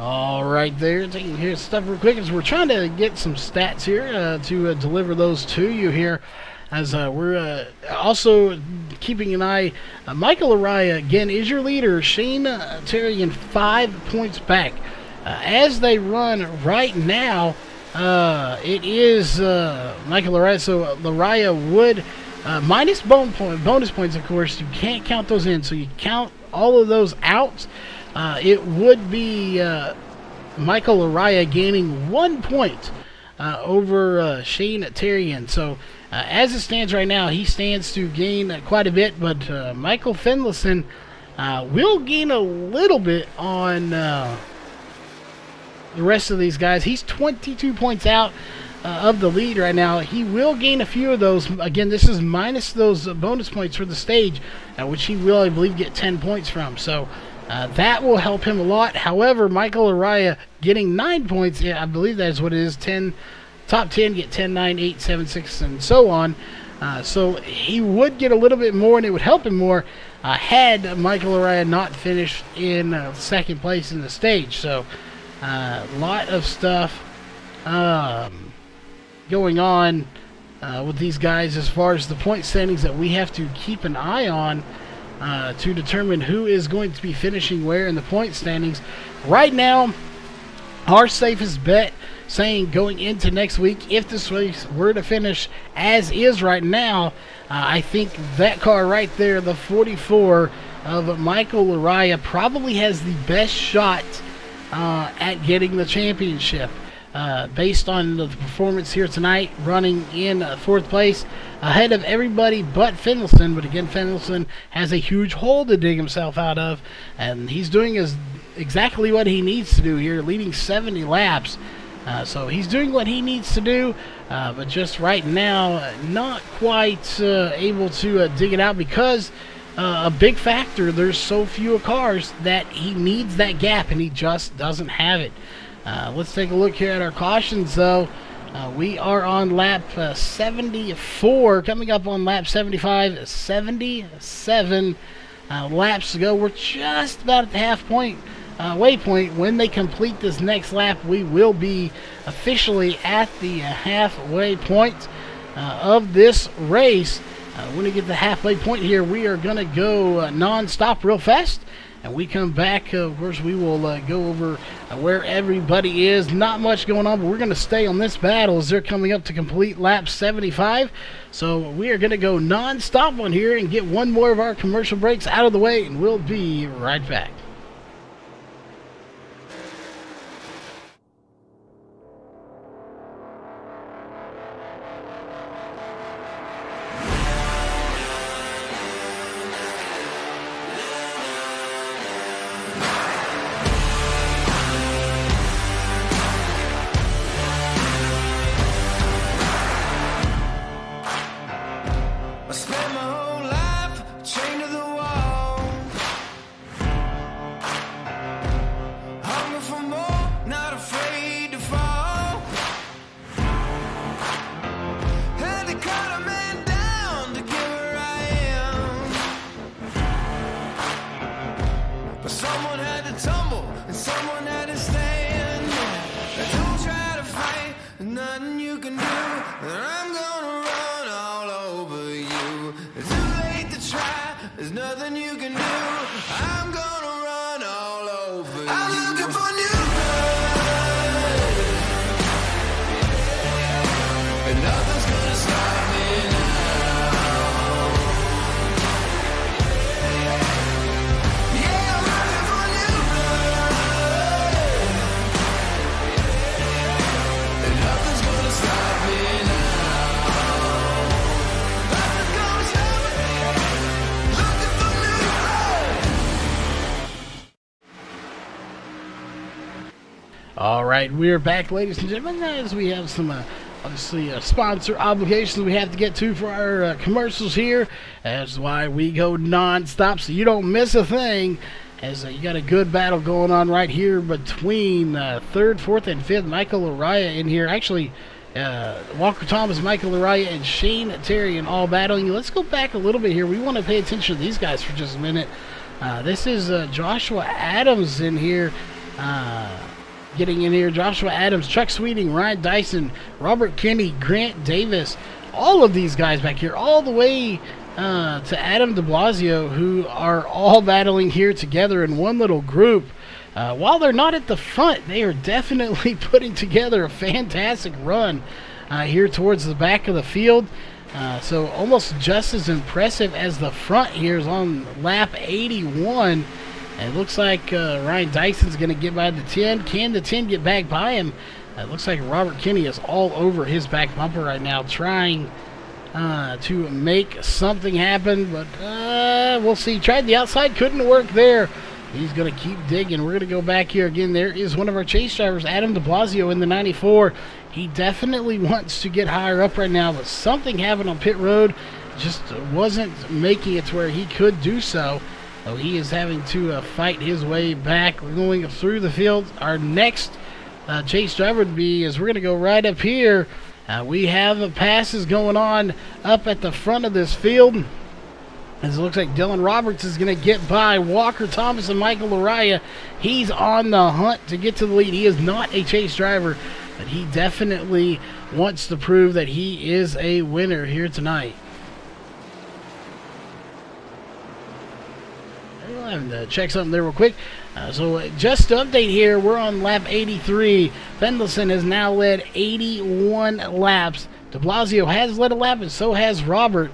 All right, there. Taking care of stuff real quick as we're trying to get some stats here to deliver those to you here. As we're also keeping an eye, Michael Araya, again, is your leader. Shane Terrian 5 points back. As they run right now, it is Michael Araya. So Araya would, minus bonus points, of course, you can't count those in. So you count all of those out. It would be Michael Araya gaining 1 point over Shane Terrian. So as it stands right now, he stands to gain quite a bit, but Michael Finlayson will gain a little bit on the rest of these guys. He's 22 points out of the lead right now. He will gain a few of those. Again, this is minus those bonus points for the stage, which he will, I believe, get 10 points from. So that will help him a lot. However, Michael Araya getting 9 points, I believe that is what it is, 10. Top 10 get 10, 9, 8, 7, 6, and so on. So he would get a little bit more, and it would help him more had Michael Araya not finished in second place in the stage. So a lot of stuff going on with these guys as far as the point standings that we have to keep an eye on to determine who is going to be finishing where in the point standings. Right now, our safest bet, saying going into next week, if this race were to finish as is right now, I think that car right there, the 44 of Michael Araya, probably has the best shot at getting the championship. Based on the performance here tonight, running in fourth place, ahead of everybody but Finlayson. But again, Finlayson has a huge hole to dig himself out of, and he's doing exactly what he needs to do here, leading 70 laps. So he's doing what he needs to do, but just right now, not quite able to dig it out because a big factor, there's so few cars that he needs that gap, and he just doesn't have it. Let's take a look here at our cautions, though. We are on lap 74, coming up on lap 75, 77 laps to go. We're just about at the waypoint. When they complete this next lap, we will be officially at the halfway point of this race. When we get to the halfway point here, we are going to go non-stop real fast. And we come back, of course, we will go over where everybody is. Not much going on, but we're going to stay on this battle as they're coming up to complete lap 75. So we are going to go non-stop on here and get one more of our commercial breaks out of the way, and we'll be right back. All right, we're back, ladies and gentlemen, as we have some, obviously, sponsor obligations we have to get to for our commercials here. That's why we go non-stop, so you don't miss a thing, as you got a good battle going on right here between third, fourth, and fifth. Michael Araya in here. Actually, Walker Thomas, Michael Araya, and Shane Terrian all battling. Let's go back a little bit here. We want to pay attention to these guys for just a minute. This is Joshua Adams in here. getting in here. Joshua Adams, Chuck Sweeting, Ryan Dyson, Robert Kinney, Grant Davis. All of these guys back here, all the way to Adam de Blasio, who are all battling here together in one little group. While they're not at the front, they are definitely putting together a fantastic run here towards the back of the field. So almost just as impressive as the front here is on lap 81. And it looks like Ryan Dyson's going to get by the 10. Can the 10 get back by him? It looks like Robert Kinney is all over his back bumper right now, trying to make something happen. But we'll see. Tried the outside, couldn't work there. He's going to keep digging. We're going to go back here again. There is one of our chase drivers, Adam de Blasio, in the 94. He definitely wants to get higher up right now, but something happened on pit road. Just wasn't making it to where he could do so. So he is having to fight his way back. We're going through the field. Our next chase driver would be, as we're going to go right up here. We have passes going on up at the front of this field. As it looks like Dylan Roberts is going to get by Walker Thomas and Michael Laraya. He's on the hunt to get to the lead. He is not a chase driver, but he definitely wants to prove that he is a winner here tonight. I'll have to check something there real quick. So just to update here, we're on lap 83. Pendleton has now led 81 laps. De Blasio has led a lap, and so has Robert.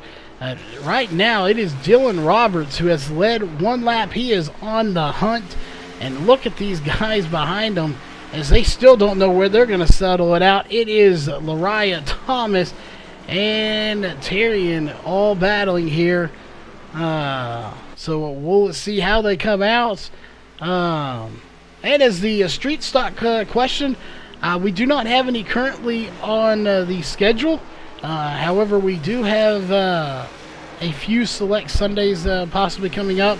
Right now, it is Dylan Roberts who has led one lap. He is on the hunt. And look at these guys behind him as they still don't know where they're going to settle it out. It is Laraya, Thomas, and Terrian all battling here. So we'll see how they come out. And as the street stock question, we do not have any currently on the schedule. However, we do have a few select Sundays possibly coming up.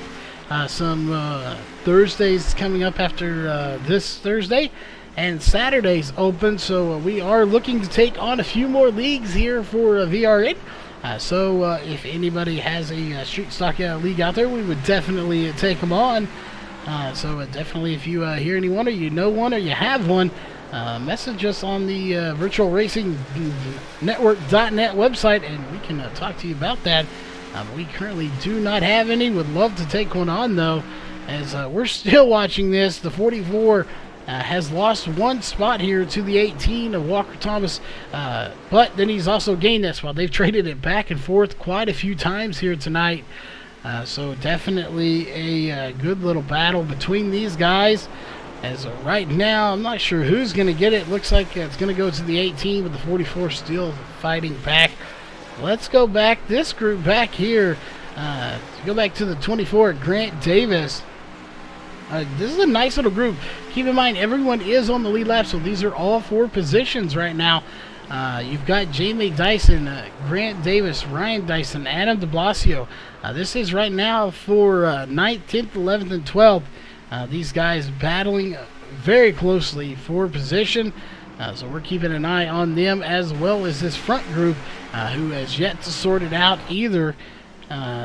Some Thursdays coming up after this Thursday. And Saturday's open, so we are looking to take on a few more leagues here for VRN. So if anybody has a street stock league out there, we would definitely take them on. So definitely, if you hear anyone, or you know one, or you have one, message us on the virtualracingnetwork.net website, and we can talk to you about that. We currently do not have any. Would love to take one on, though, as we're still watching this. The 44 has lost one spot here to the 18 of Walker Thomas, but then he's also gained that spot. They've traded it back and forth quite a few times here tonight. So definitely a good little battle between these guys. As right now, I'm not sure who's going to get it. Looks like it's going to go to the 18, but the 44 still fighting back. Let's go back, this group back here. Go back to the 24, Grant Davis. This is a nice little group. Keep in mind, everyone is on the lead lap, so these are all 4 positions right now. You've got Jamie Dyson, Grant Davis, Ryan Dyson, Adam de Blasio. This is right now for 9th, 10th, 11th, and 12th. These guys battling very closely for position. So we're keeping an eye on them, as well as this front group who has yet to sort it out either.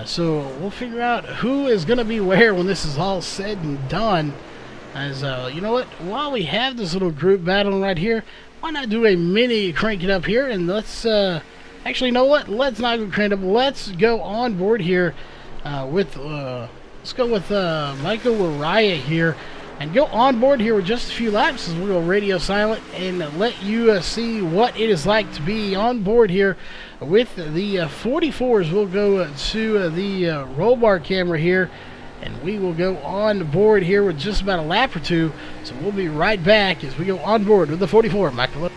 So we'll figure out who is going to be where when this is all said and done. As you know what, while we have this little group battling right here, why not do a mini crank it up here? And let's actually, you know what, let's not go crank it up. Let's go on board here with let's go with Michael Laraya here, and go on board here with just a few laps as we'll go radio silent and let you see what it is like to be on board here with the 44s. We'll go to the roll bar camera here, and we will go on board here with just about a lap or two. So we'll be right back as we go on board with the 44. Michael.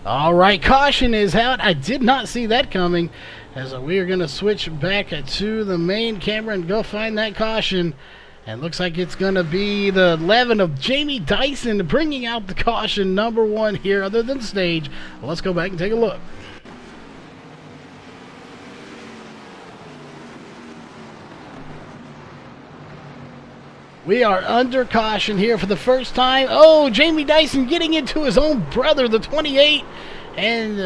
All right, caution is out. I did not see that coming, as we are going to switch back to the main camera and go find that caution. And looks like it's going to be the 11 of Jamie Dyson bringing out the caution number 1 here other than stage. Let's go back and take a look. We are under caution here for the first time. Oh, Jamie Dyson getting into his own brother, the 28. And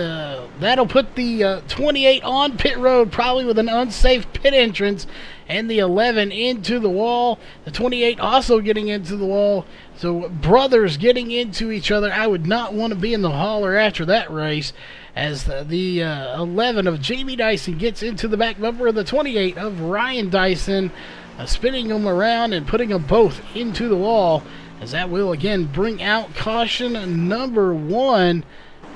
that'll put the 28 on pit road, probably with an unsafe pit entrance. And the 11 into the wall. The 28 also getting into the wall. So brothers getting into each other. I would not want to be in the hauler after that race. As the 11 of Jamie Dyson gets into the back bumper of the 28 of Ryan Dyson. Spinning them around and putting them both into the wall, as that will again bring out caution number 1,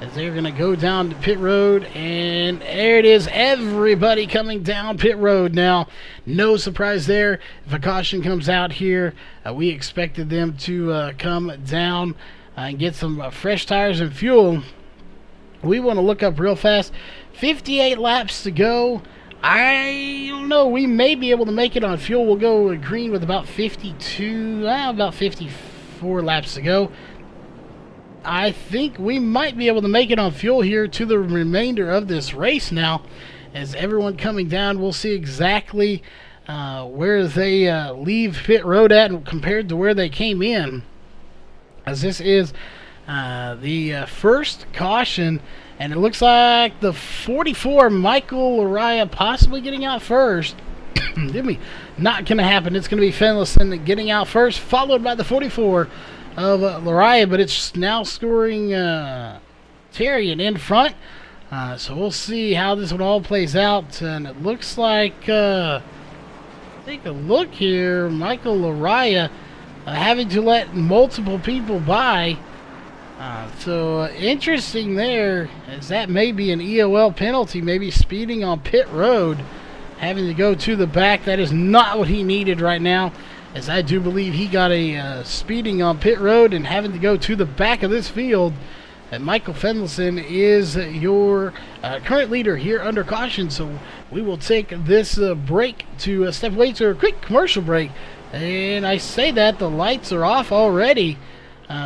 as they're going to go down to pit road. And there it is, everybody coming down pit road now. No surprise there. If a caution comes out here, we expected them to come down and get some fresh tires and fuel. We want to look up real fast. 58 laps to go. I don't know. We may be able to make it on fuel. We'll go green with about 54 laps to go. I think we might be able to make it on fuel here to the remainder of this race now. As everyone coming down, we'll see exactly where they leave pit road at compared to where they came in. As this is the first caution. And it looks like the 44, Michael Lariah, possibly getting out first. Not going to happen. It's going to be Finlayson getting out first, followed by the 44 of Lariah. But it's now scoring Terrian in front. So we'll see how this one all plays out. And it looks like, take a look here, Michael Lariah having to let multiple people by. So interesting there, as that may be an EOL penalty, maybe speeding on pit road, having to go to the back. That is not what he needed right now, as I do believe he got a speeding on pit road and having to go to the back of this field. And Michael Finlayson is your current leader here under caution. So we will take this break to step away to a quick commercial break. And I say that the lights are off already.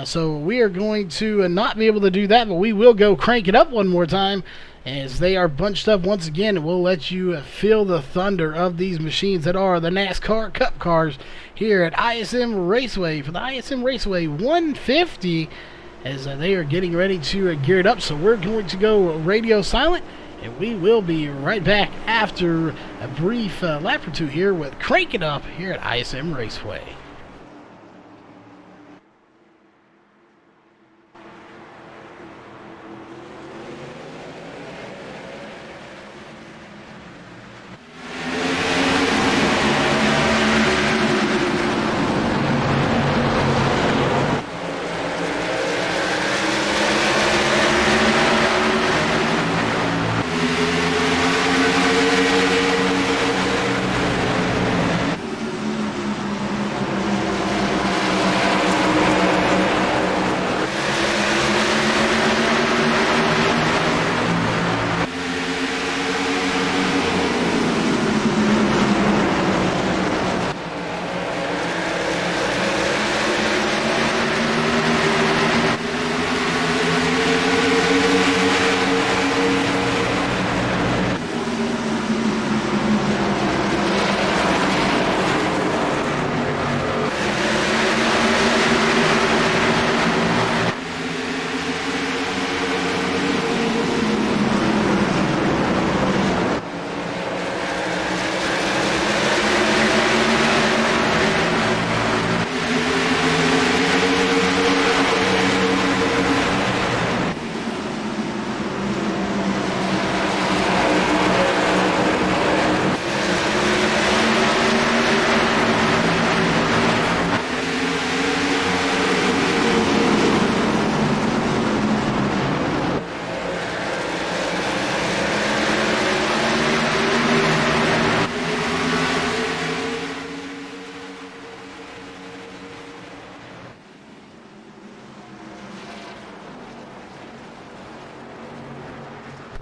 So we are going to not be able to do that, but we will go crank it up one more time as they are bunched up once again. We'll let you feel the thunder of these machines that are the NASCAR Cup cars here at ISM Raceway for the ISM Raceway 150 as they are getting ready to gear it up. So we're going to go radio silent, and we will be right back after a brief lap or two here with Crank It Up here at ISM Raceway.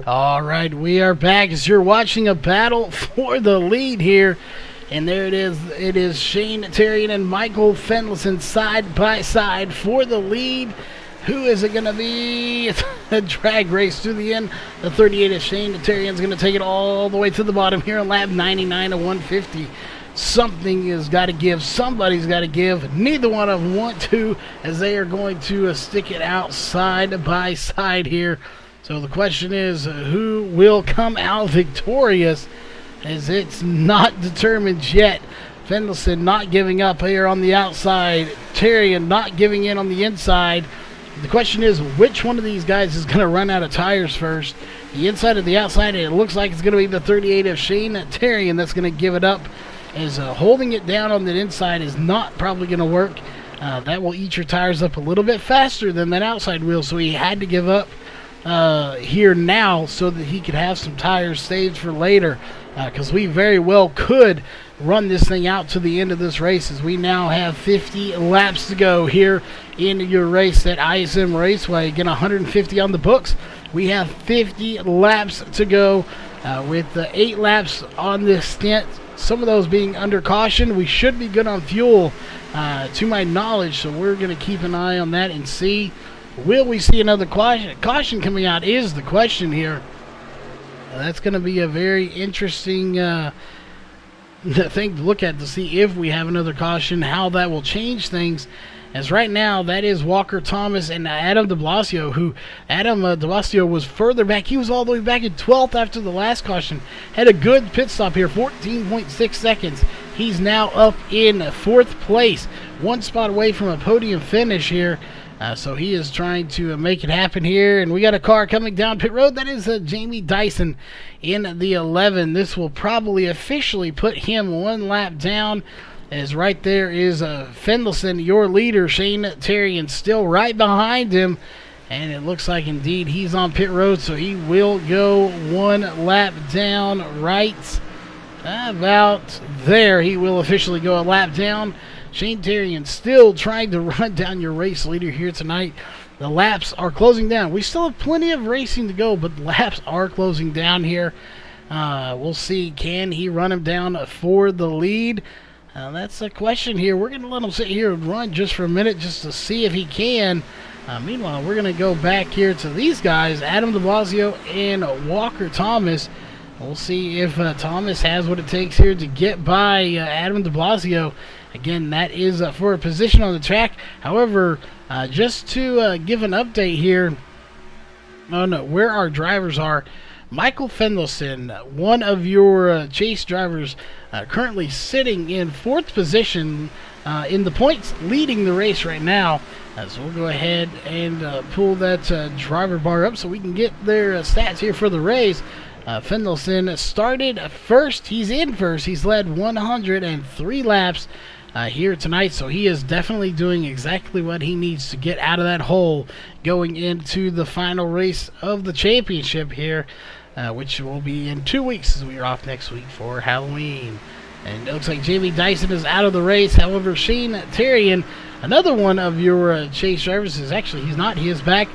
All right, we are back as you're watching a battle for the lead here. And there it is. It is Shane Terrian and Michael Fendelson side by side for the lead. Who is it going to be? It's a drag race to the end. The 38 of Shane Terrian's going to take it all the way to the bottom here on lap 99 of 150. Something has got to give. Somebody's got to give. Neither one of them want to, as they are going to stick it out side by side here. So the question is, who will come out victorious, as it's not determined yet. Fendelson not giving up here on the outside. Terrian not giving in on the inside. The question is, which one of these guys is going to run out of tires first? The inside or the outside? And it looks like it's going to be the 38 of Shane Terrian that's going to give it up, as holding it down on the inside is not probably going to work. That will eat your tires up a little bit faster than that outside wheel, so he had to give up here now so that he could have some tires saved for later, because we very well could run this thing out to the end of this race, as we now have 50 laps to go here in your race at ISM Raceway. Again, 150 on the books. We have 50 laps to go with 8 laps on this stint, some of those being under caution. We should be good on fuel to my knowledge, so we're going to keep an eye on that and see. Will we see another caution coming out is the question here. That's going to be a very interesting thing to look at, to see if we have another caution, how that will change things. As right now, that is Walker Thomas and Adam de Blasio, who Adam de Blasio was further back. He was all the way back in 12th after the last caution. Had a good pit stop here, 14.6 seconds. He's now up in 4th place, 1 spot away from a podium finish here. So he is trying to make it happen here. And we got a car coming down pit road. That is Jamie Dyson in the 11. This will probably officially put him 1 lap down, as right there is Fendelson, your leader. Shane Terrian still right behind him. And it looks like indeed he's on pit road, so he will go 1 lap down right about there. He will officially go a lap down. Shane Terrian still trying to run down your race leader here tonight. The laps are closing down. We still have plenty of racing to go, but the laps are closing down here. We'll see. Can he run him down for the lead? That's the question here. We're going to let him sit here and run just for a minute just to see if he can. Meanwhile, we're going to go back here to these guys, Adam de Blasio and Walker Thomas. We'll see if Thomas has what it takes here to get by Adam de Blasio. Again, that is for a position on the track. However, just to give an update here on where our drivers are, Michael Fendelson, one of your chase drivers, currently sitting in 4th position in the points, leading the race right now. So we'll go ahead and pull that driver bar up so we can get their stats here for the race. Fendelson started first. He's in first. He's led 103 laps here tonight, so he is definitely doing exactly what he needs to get out of that hole going into the final race of the championship here, which will be in 2 weeks, as we are off next week for Halloween. And it looks like Jamie Dyson is out of the race. However, Shane Terrian, another one of your chase drivers, he's not. He is back.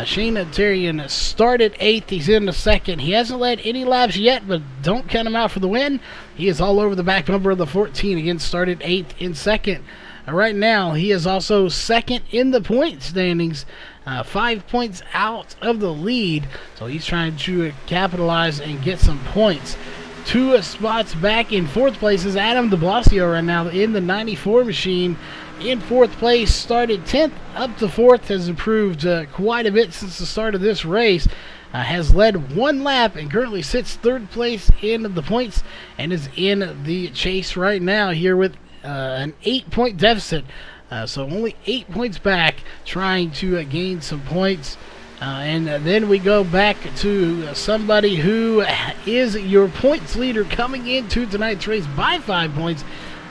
Shane Terrian started 8th. He's in the 2nd. He hasn't led any laps yet, but don't count him out for the win. He is all over the back number of the 14. Again, started 8th in 2nd. Right now, he is also 2nd in the point standings, 5 points out of the lead. So he's trying to capitalize and get some points. 2 spots back in 4th place is Adam de Blasio right now in the 94 machine. In 4th place, started 10th up to 4th, has improved quite a bit since the start of this race. Has led 1 lap and currently sits 3rd place in the points and is in the chase right now here with an 8-point deficit. So only 8 points back, trying to gain some points. And then we go back to somebody who is your points leader coming into tonight's race by 5 points.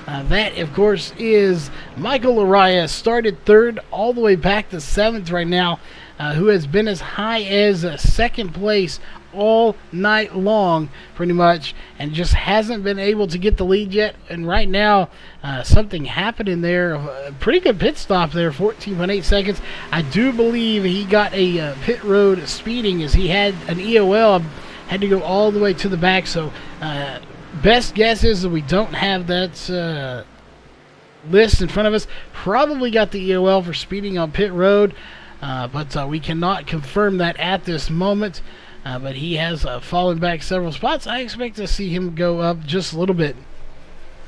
That, of course, is Michael Araya, started 3rd all the way back to 7th right now, who has been as high as 2nd place all night long, pretty much, and just hasn't been able to get the lead yet. And right now, something happened in there. A pretty good pit stop there, 14.8 seconds. I do believe he got a pit road speeding as he had an EOL, had to go all the way to the back. So best guess is that we don't have that list in front of us. Probably got the EOL for speeding on pit road, but we cannot confirm that at this moment. But he has fallen back several spots. I expect to see him go up just a little bit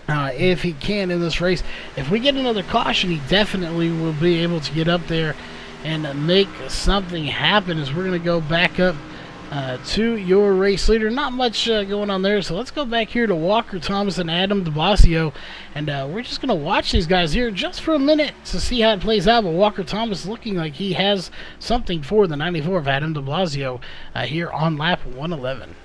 if he can in this race. If we get another caution, he definitely will be able to get up there and make something happen, as we're going to go back up to your race leader. Not much going on there, so let's go back here to Walker Thomas and Adam DeBlasio, and we're just going to watch these guys here just for a minute to see how it plays out. But Walker Thomas looking like he has something for the 94 of Adam DeBlasio here on lap 111.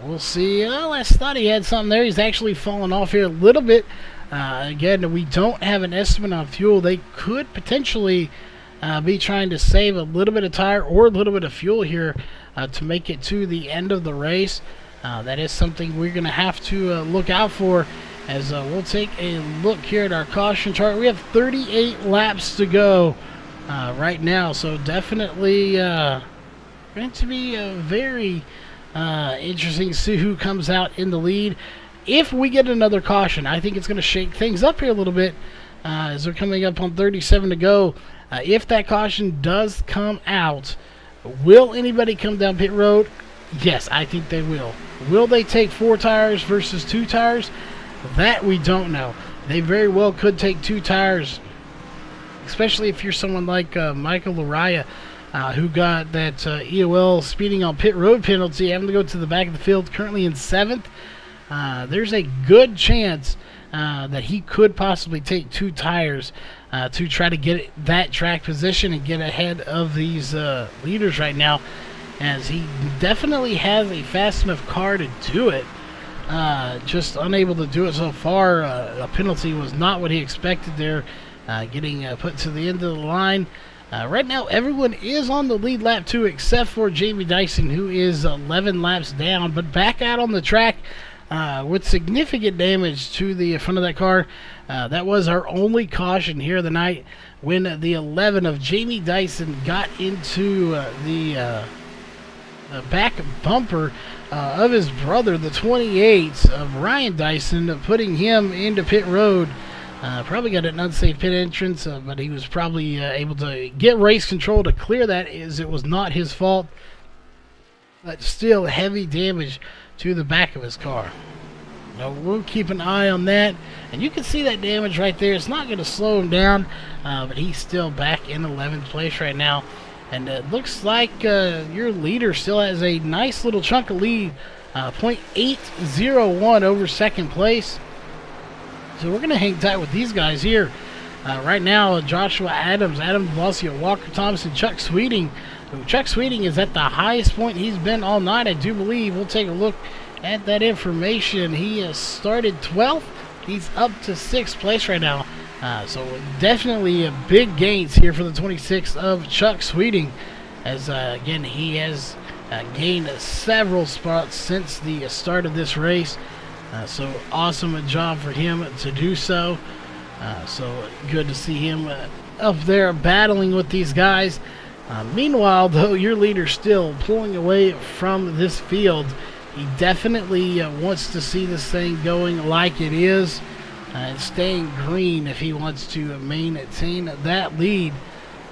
We'll see. Well, I thought he had something there. He's actually fallen off here a little bit. Again, we don't have an estimate on fuel. They could potentially be trying to save a little bit of tire or a little bit of fuel here to make it to the end of the race. That is something we're going to have to look out for, as we'll take a look here at our caution chart. We have 38 laps to go right now, so definitely going to be a very interesting to see who comes out in the lead. If we get another caution, I think it's going to shake things up here a little bit as we're coming up on 37 to go. If that caution does come out, will anybody come down pit road? Yes, I think they will. Will they take 4 tires versus 2 tires? That we don't know. They very well could take 2 tires, especially if you're someone like Michael Laraya, who got that EOL speeding on pit road penalty, having to go to the back of the field, currently in 7th. There's a good chance that he could possibly take 2 tires to try to get that track position and get ahead of these leaders right now, as he definitely has a fast enough car to do it. Just unable to do it so far. A penalty was not what he expected there, getting put to the end of the line. Right now, everyone is on the lead lap 2 except for Jamie Dyson, who is 11 laps down, but back out on the track with significant damage to the front of that car. That was our only caution here of the night, when the 11 of Jamie Dyson got into the back bumper of his brother, the 28 of Ryan Dyson, putting him into pit road. Probably got an unsafe pit entrance, but he was probably able to get race control to clear that, as it was not his fault. But still heavy damage to the back of his car. Now, we'll keep an eye on that. And you can see that damage right there. It's not going to slow him down, but he's still back in 11th place right now. And it looks like your leader still has a nice little chunk of lead, 0.801 over second place. So we're going to hang tight with these guys here. Right now, Joshua Adams, Adam DeBlasio, Walker Thomas, and Chuck Sweeting. Chuck Sweeting is at the highest point he's been all night, I do believe. We'll take a look at that information. He has started 12th. He's up to 6th place right now. So definitely a big gains here for the 26th of Chuck Sweeting, as again, he has gained several spots since the start of this race. So awesome a job for him to do so. So good to see him up there battling with these guys. Meanwhile, though, your leader's still pulling away from this field. He definitely wants to see this thing going like it is, and staying green if he wants to maintain that lead.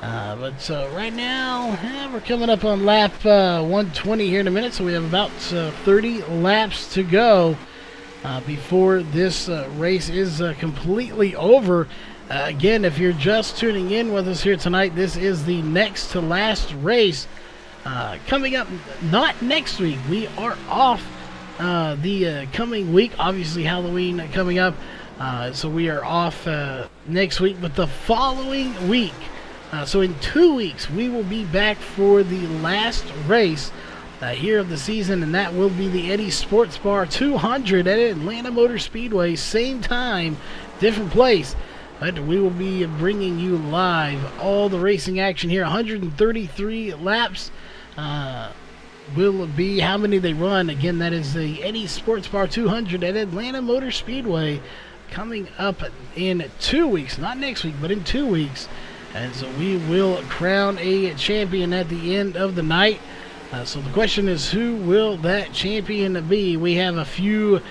But right now, we're coming up on lap 120 here in a minute, so we have about 30 laps to go before this race is completely over. Again, if you're just tuning in with us here tonight, this is the next to last race coming up. Not next week. We are off the coming week. Obviously, Halloween coming up, so we are off next week. But the following week, so in 2 weeks, we will be back for the last race here of the season, and that will be the Eddie Sports Bar 200 at Atlanta Motor Speedway. Same time, different place. But we will be bringing you live all the racing action here. 133 laps will be how many they run. Again, that is the Eddie Sports Bar 200 at Atlanta Motor Speedway coming up in 2 weeks. Not next week, but in 2 weeks. And so we will crown a champion at the end of the night. So the question is, who will that champion be? We have a few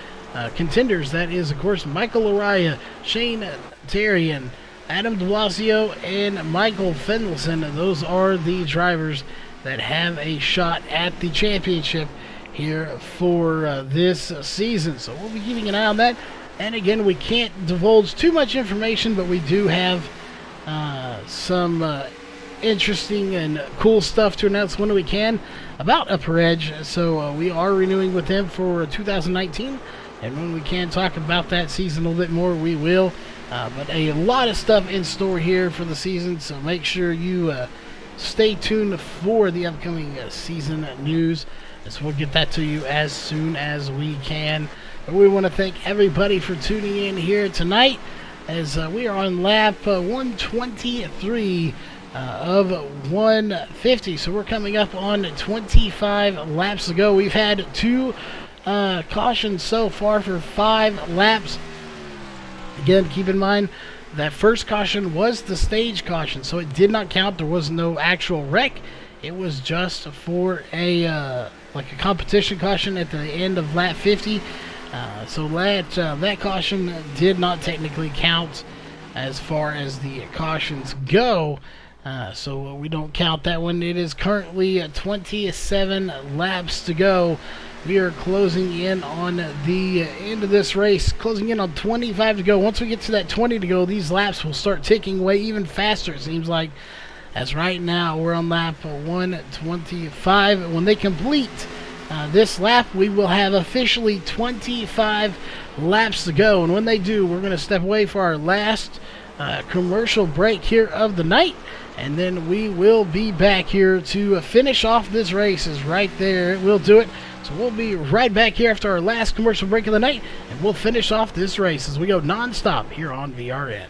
contenders. That is, of course, Michael Araya, Shane Terrian, Adam DeBlasio, and Michael Fendelson. Those are the drivers that have a shot at the championship here for this season. So we'll be keeping an eye on that. And again, we can't divulge too much information, but we do have some interesting and cool stuff to announce when we can about Upper Edge. So we are renewing with them for 2019, and when we can talk about that season a little bit more, we will. But a lot of stuff in store here for the season, so make sure you stay tuned for the upcoming season news. So we'll get that to you as soon as we can. But we want to thank everybody for tuning in here tonight, as we are on lap 123 of 150. So we're coming up on 25 laps to go. We've had 2 cautions so far for 5 laps. Again, keep in mind that first caution was the stage caution, so it did not count. There was no actual wreck. It was just for a like a competition caution at the end of lap 50. So that caution did not technically count as far as the cautions go. So we don't count that one. It is currently 27 laps to go. We are closing in on the end of this race, closing in on 25 to go. Once we get to that 20 to go, these laps will start ticking away even faster, it seems like. As right now, we're on lap 125. When they complete this lap, we will have officially 25 laps to go. And when they do, we're going to step away for our last commercial break here of the night. And then we will be back here to finish off this race. Is right there. We'll do it. So we'll be right back here after our last commercial break of the night, and we'll finish off this race as we go non-stop here on VRN.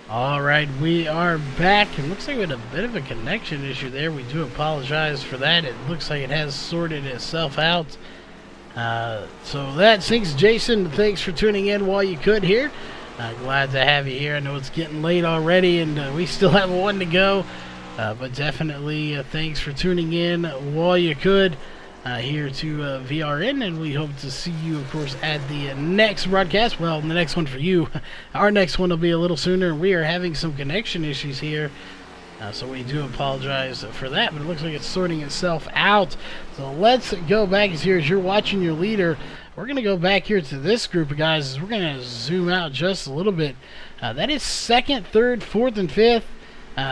Alright, we are back. It looks like we had a bit of a connection issue there. We do apologize for that. It looks like it has sorted itself out. So that sinks. Jason, thanks for tuning in while you could here. Glad to have you here. I know it's getting late already, and we still have one to go. But definitely thanks for tuning in while you could here to VRN, and we hope to see you, of course, at the next broadcast. Well, the next one for you. Our next one will be a little sooner. We are having some connection issues here, so we do apologize for that, but it looks like it's sorting itself out. So let's go back here. As you're watching your leader, we're going to go back here to this group of guys. We're going to zoom out just a little bit. That is 2nd, 3rd, 4th, and 5th.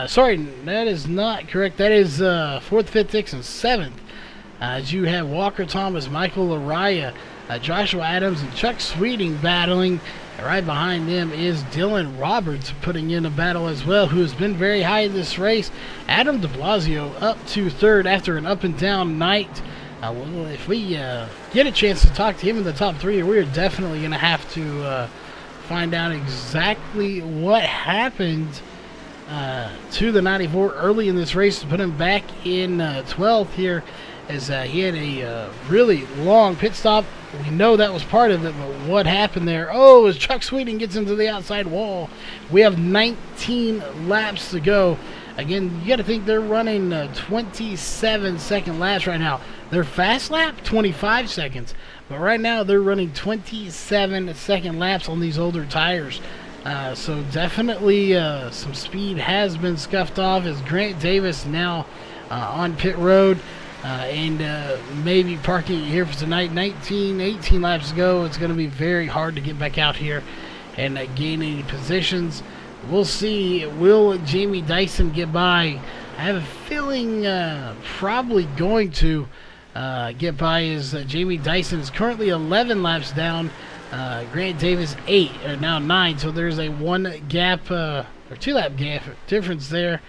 Sorry, that is not correct. That is 4th, 5th, 6th, and 7th. As you have Walker Thomas, Michael Araya, Joshua Adams, and Chuck Sweeting battling. Right behind them is Dylan Roberts putting in a battle as well, who has been very high in this race. Adam de Blasio up to third after an up and down night. Well, if we get a chance to talk to him in the top three, we're definitely going to have to find out exactly what happened to the 94 early in this race to put him back in 12th here, as he had a really long pit stop. We know that was part of it, but what happened there? Oh, as Chuck Sweeting gets into the outside wall. We have 19 laps to go. Again, you got to think they're running 27-second laps right now. Their fast lap, 25 seconds. But right now, they're running 27-second laps on these older tires. So definitely some speed has been scuffed off as Grant Davis now on pit road. And maybe parking here for tonight. 18 laps to go. It's going to be very hard to get back out here and gain any positions. We'll see. Will Jamie Dyson get by? I have a feeling probably going to get by, as Jamie Dyson is currently 11 laps down. Grant Davis 8, or now 9. So there's a 1 gap or 2 lap gap difference there.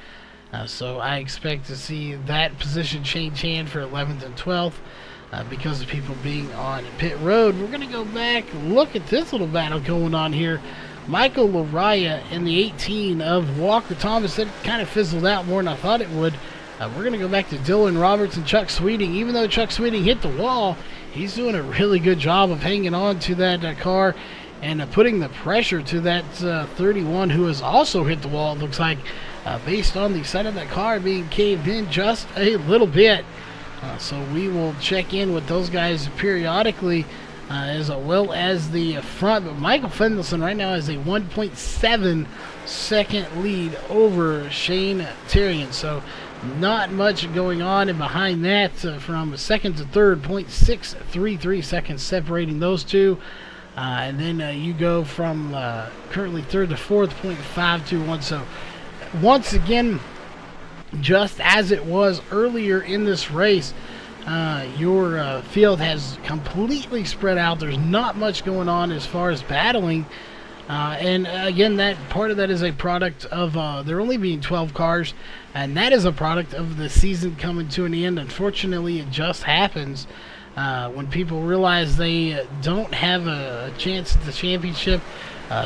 So I expect to see that position change hand for 11th and 12th because of people being on pit road. We're going to go back, look at this little battle going on here. Michael Laraya in the 18 of Walker Thomas. That kind of fizzled out more than I thought it would. We're going to go back to Dylan Roberts and Chuck Sweeting. Even though Chuck Sweeting hit the wall, he's doing a really good job of hanging on to that car and putting the pressure to that 31 who has also hit the wall, it looks like. Based on the side of that car being caved in just a little bit. So we will check in with those guys periodically, as well as the front. But Michael Fendelson right now has a 1.7 second lead over Shane Terrian. So not much going on. And behind that, from second to third, 0.633 seconds separating those two. And then you go from currently third to fourth, 0.521. So once again, just as it was earlier in this race, your field has completely spread out. There's not much going on as far as battling. And again, that part of that is a product of there only being 12 cars, and that is a product of the season coming to an end. Unfortunately, it just happens when people realize they don't have a chance at the championship.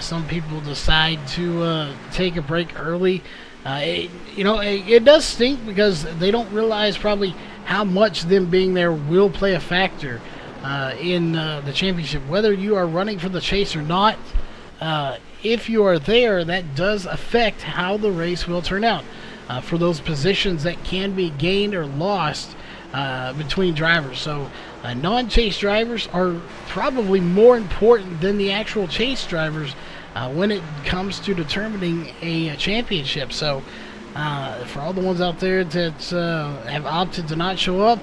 Some people decide to take a break early. It does stink because they don't realize probably how much them being there will play a factor in the championship. Whether you are running for the chase or not, if you are there, that does affect how the race will turn out. For those positions that can be gained or lost between drivers. So non-chase drivers are probably more important than the actual chase drivers when it comes to determining a championship. So for all the ones out there that have opted to not show up,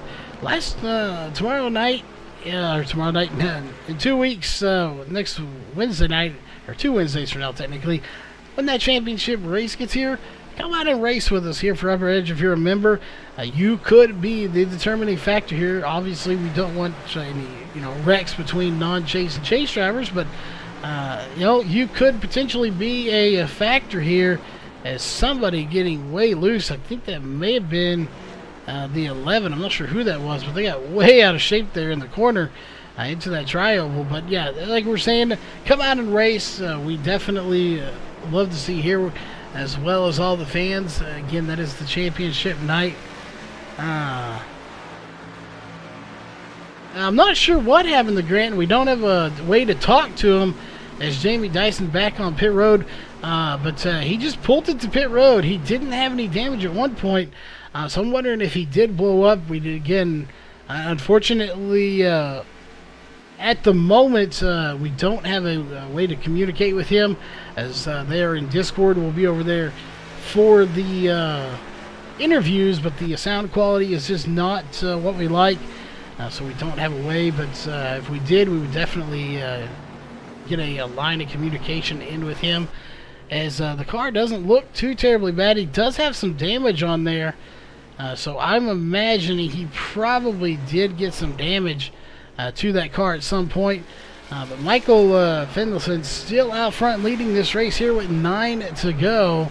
tomorrow night in 2 weeks, next Wednesday night, or 2 Wednesdays from now technically, when that championship race gets here, come out and race with us here for Upper Edge. If you're a member, you could be the determining factor here. Obviously, we don't want any wrecks between non-chase and chase drivers, but you could potentially be a factor here as somebody getting way loose. I think that may have been the 11. I'm not sure who that was, but they got way out of shape there in the corner into that tri-oval. But yeah, like we're saying, come out and race. We definitely love to see here, as well as all the fans. Again, that is the championship night. I'm not sure what happened to Grant. We don't have a way to talk to him, as Jamie Dyson back on pit road. But he just pulled it to pit road. He didn't have any damage at one point. So I'm wondering if he did blow up. We did again. Unfortunately, at the moment, we don't have a way to communicate with him, as they are in Discord. We'll be over there for the interviews, but the sound quality is just not what we like. So we don't have a way, but if we did, we would definitely get a line of communication in with him, as the car doesn't look too terribly bad. He does have some damage on there, So I'm imagining he probably did get some damage to that car at some point. But Michael Fendelson still out front leading this race here with 9 to go.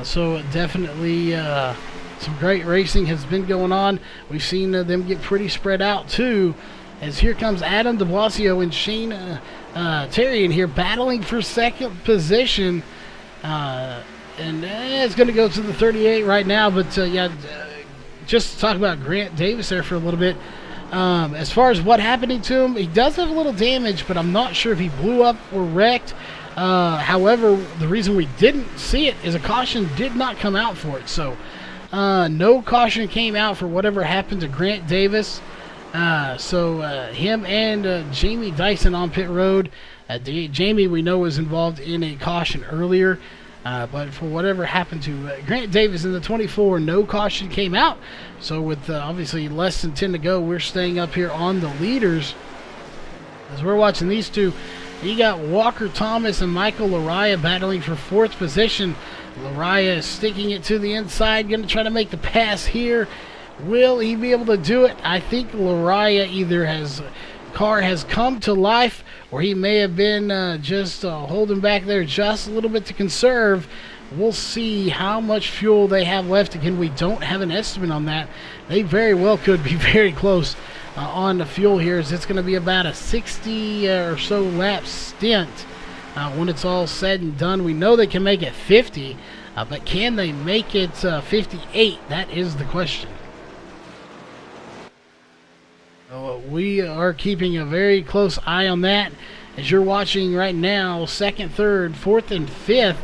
So definitely some great racing has been going on. We've seen them get pretty spread out too, as here comes Adam de Blasio and Shane Terrian here battling for second position. And it's going to go to the 38 right now. But just to talk about Grant Davis there for a little bit. As far as what happening to him, he does have a little damage, but I'm not sure if he blew up or wrecked. However, the reason we didn't see it is a caution did not come out for it. So no caution came out for whatever happened to Grant Davis. So him and Jamie Dyson on pit road. Jamie, we know, was involved in a caution earlier. But for whatever happened to Grant Davis in the 24, no caution came out. So with obviously less than 10 to go, we're staying up here on the leaders. As we're watching these two, you got Walker Thomas and Michael Laraya battling for 4th position. Laraya is sticking it to the inside, going to try to make the pass here. Will he be able to do it? I think Laraya either car has come to life, or he may have been just holding back there just a little bit to conserve. We'll see how much fuel they have left. Again, we don't have an estimate on that. They very well could be very close on the fuel here, as it's going to be about a 60 or so lap stint when it's all said and done. We know they can make it 50, but can they make it 58? That is the question. We are keeping a very close eye on that, as you're watching right now. 2nd, 3rd, 4th, and 5th,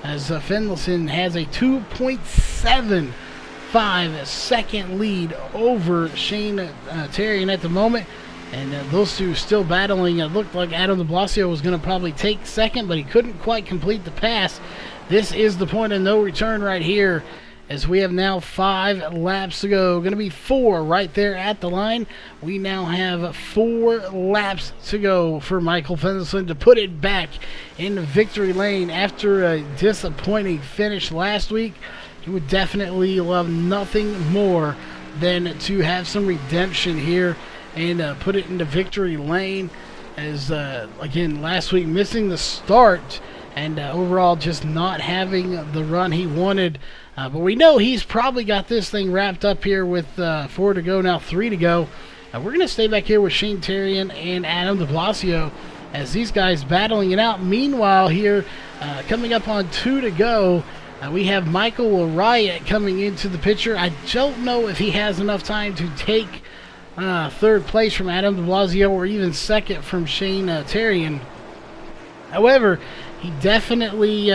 as Fendelson has a 2.75 second lead over Shane Terrian at the moment. And those two still battling. It looked like Adam de Blasio was going to probably take 2nd, but he couldn't quite complete the pass. This is the point of no return right here, as we have now 5 laps to go. Going to be 4 right there at the line. We now have 4 laps to go for Michael Fendelson to put it back in victory lane after a disappointing finish last week. He would definitely love nothing more than to have some redemption here and put it into victory lane, as again last week missing the start and overall just not having the run he wanted. But we know he's probably got this thing wrapped up here with 4 to go, now 3 to go. We're going to stay back here with Shane Terrian and Adam de Blasio as these guys battling it out. Meanwhile here, coming up on 2 to go, we have Michael Laraya coming into the picture. I don't know if he has enough time to take 3rd place from Adam de Blasio or even 2nd from Shane Terrian. However, he definitely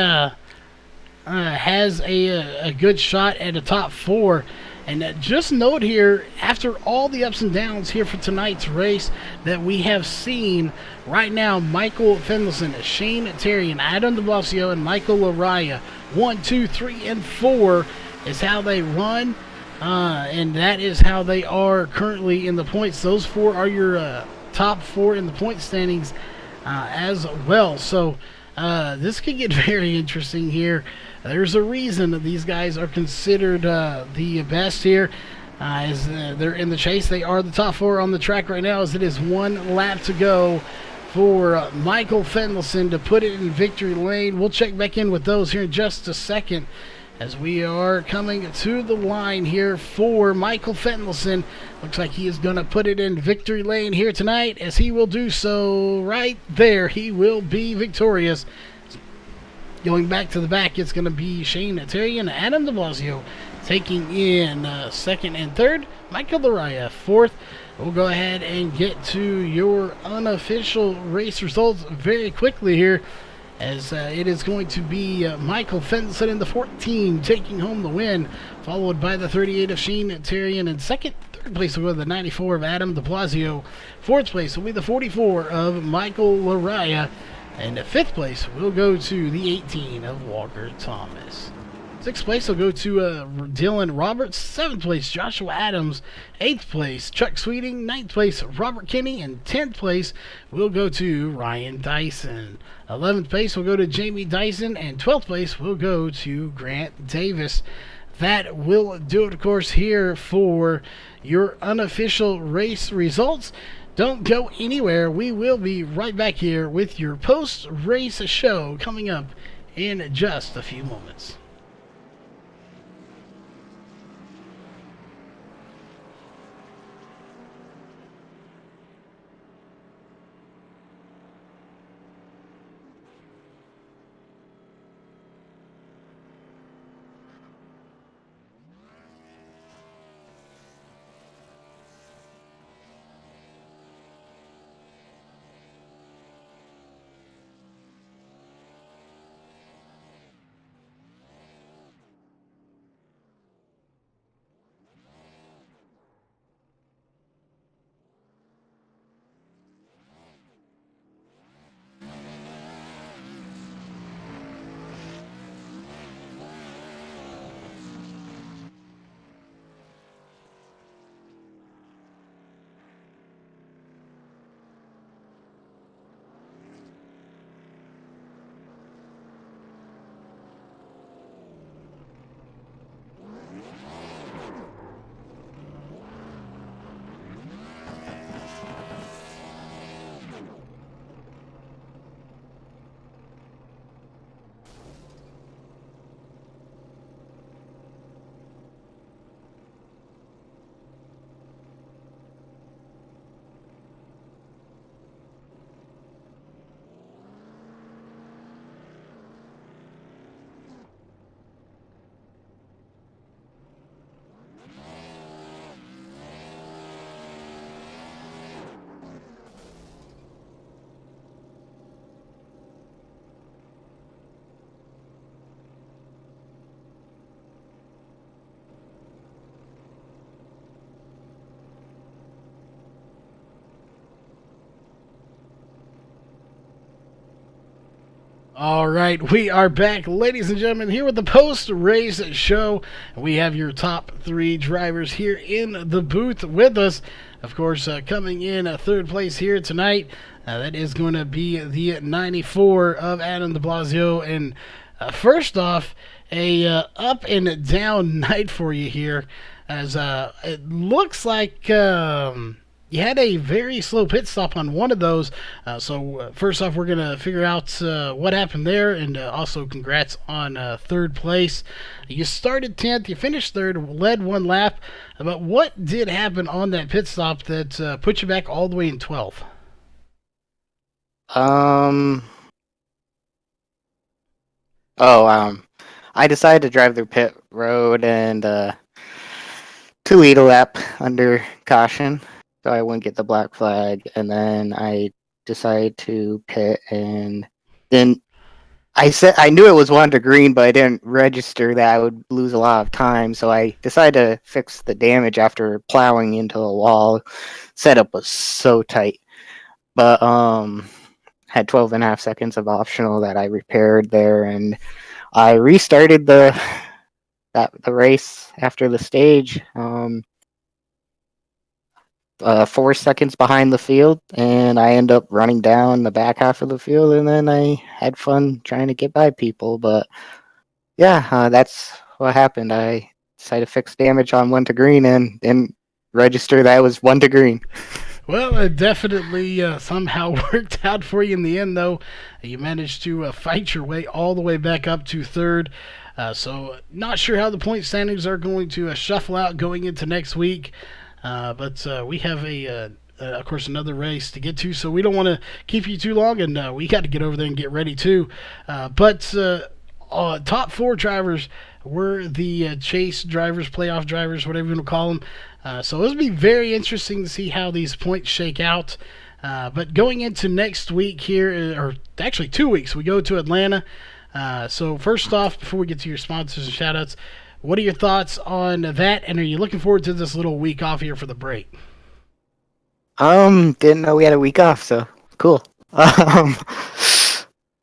has a good shot at a top 4. And just note here, after all the ups and downs here for tonight's race, that we have seen right now Michael Fendelson, Shane Terrian, Adam de Blasio, and Michael Laraya. 1, 2, 3, and 4 is how they run, and that is how they are currently in the points. Those 4 are your top 4 in the point standings as well. So this could get very interesting here. There's a reason that these guys are considered the best here. As they're in the chase, they are the top 4 on the track right now, as it is 1 lap to go for Michael Fendelson to put it in victory lane. We'll check back in with those here in just a second, as we are coming to the line here for Michael Fendelson. Looks like he is going to put it in victory lane here tonight, as he will do so right there. He will be victorious. Going back to the back, it's going to be Shane Terrian and Adam de Blasio taking in 2nd and 3rd. Michael Laraya 4th. We'll go ahead and get to your unofficial race results very quickly here, as it is going to be Michael Fendelson in the 14 taking home the win, followed by the 38 of Shane Terrian in 2nd. 3rd place will go to the 94 of Adam de Blasio. 4th place will be the 44 of Michael Laraya. And 5th place will go to the 18 of Walker Thomas. 6th place will go to Dylan Roberts. 7th place, Joshua Adams. 8th place, Chuck Sweeting. 9th place, Robert Kinney. And 10th place will go to Ryan Dyson. 11th place will go to Jamie Dyson. And 12th place will go to Grant Davis. that will do it, of course, here for your unofficial race results. Don't go anywhere. We will be right back here with your post-race show coming up in just a few moments. All right, we are back, ladies and gentlemen, here with the post-race show. We have your top three drivers here in the booth with us. Of course, coming in third place here tonight, that is going to be the 94 of Adam de Blasio. And first off, a up and down night for you here, as it looks like you had a very slow pit stop on one of those. So first off, we're going to figure out what happened there, and also congrats on third place. You started 10th, you finished third, led one lap. But what did happen on that pit stop that put you back all the way in 12th? I decided to drive through pit road and to lead a lap under caution, so I wouldn't get the black flag. And then I decided to pit, and then I knew it was 1 to green, but I didn't register that I would lose a lot of time. So I decided to fix the damage after plowing into a wall. Setup was so tight, but had 12 and a half seconds of optional that I repaired there, and I restarted the race after the stage. 4 seconds behind the field, and I end up running down the back half of the field, and then I had fun trying to get by people. But yeah, that's what happened. I decided to fix damage on 1 to green and didn't register that it was 1 to green. Well, it definitely somehow worked out for you in the end, though. You managed to fight your way all the way back up to third. So not sure how the point standings are going to shuffle out going into next week. But we have of course, another race to get to, so we don't want to keep you too long, and we got to get over there and get ready too. But top 4 drivers were the chase drivers, playoff drivers, whatever you want to call them. So it'll be very interesting to see how these points shake out. But going into next week here, or actually 2 weeks, we go to Atlanta. So first off, before we get to your sponsors and shout-outs, what are your thoughts on that, and are you looking forward to this little week off here for the break? Didn't know we had a week off, so cool.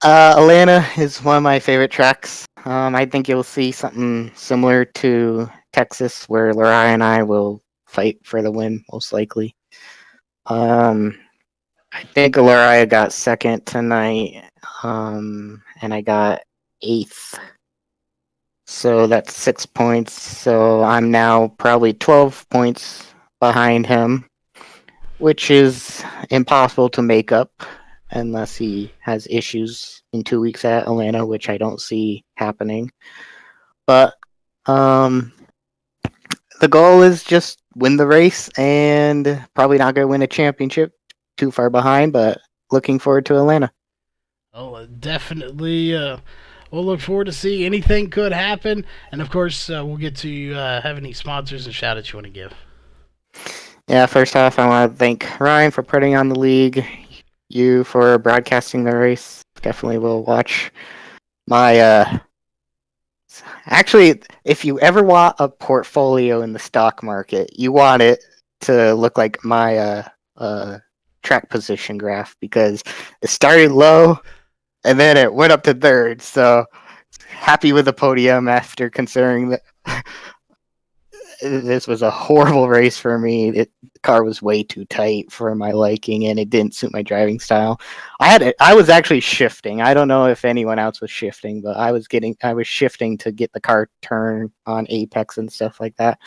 Atlanta is one of my favorite tracks. I think you'll see something similar to Texas, where Larai and I will fight for the win, most likely. I think Larai got second tonight, and I got 8th. So that's 6 points. So I'm now probably 12 points behind him, which is impossible to make up unless he has issues in 2 weeks at Atlanta, which I don't see happening. But the goal is just win the race, and probably not going to win a championship. Too far behind, but looking forward to Atlanta. Oh, definitely. We'll look forward to see. Anything could happen, and of course, we'll get to have any sponsors and shout outs you want to give. Yeah, first off, I want to thank Ryan for putting on the league, you for broadcasting the race. Definitely will watch my. Actually, if you ever want a portfolio in the stock market, you want it to look like my track position graph, because it started low and then it went up to third. So happy with the podium after considering that this was a horrible race for me. The car was way too tight for my liking, and it didn't suit my driving style. I was actually shifting. I don't know if anyone else was shifting, but I was shifting to get the car turn on apex and stuff like that.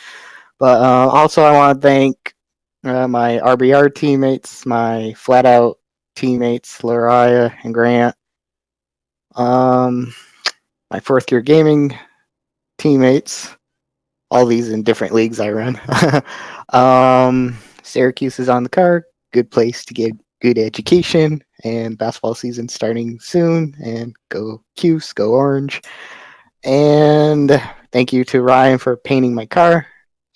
But also, I want to thank my RBR teammates, my flat out teammates, Lariah and Grant. My fourth year gaming teammates. All these in different leagues I run. Syracuse is on the card. Good place to get good education, and basketball season starting soon. And go Cuse, go Orange. And thank you to Ryan for painting my car.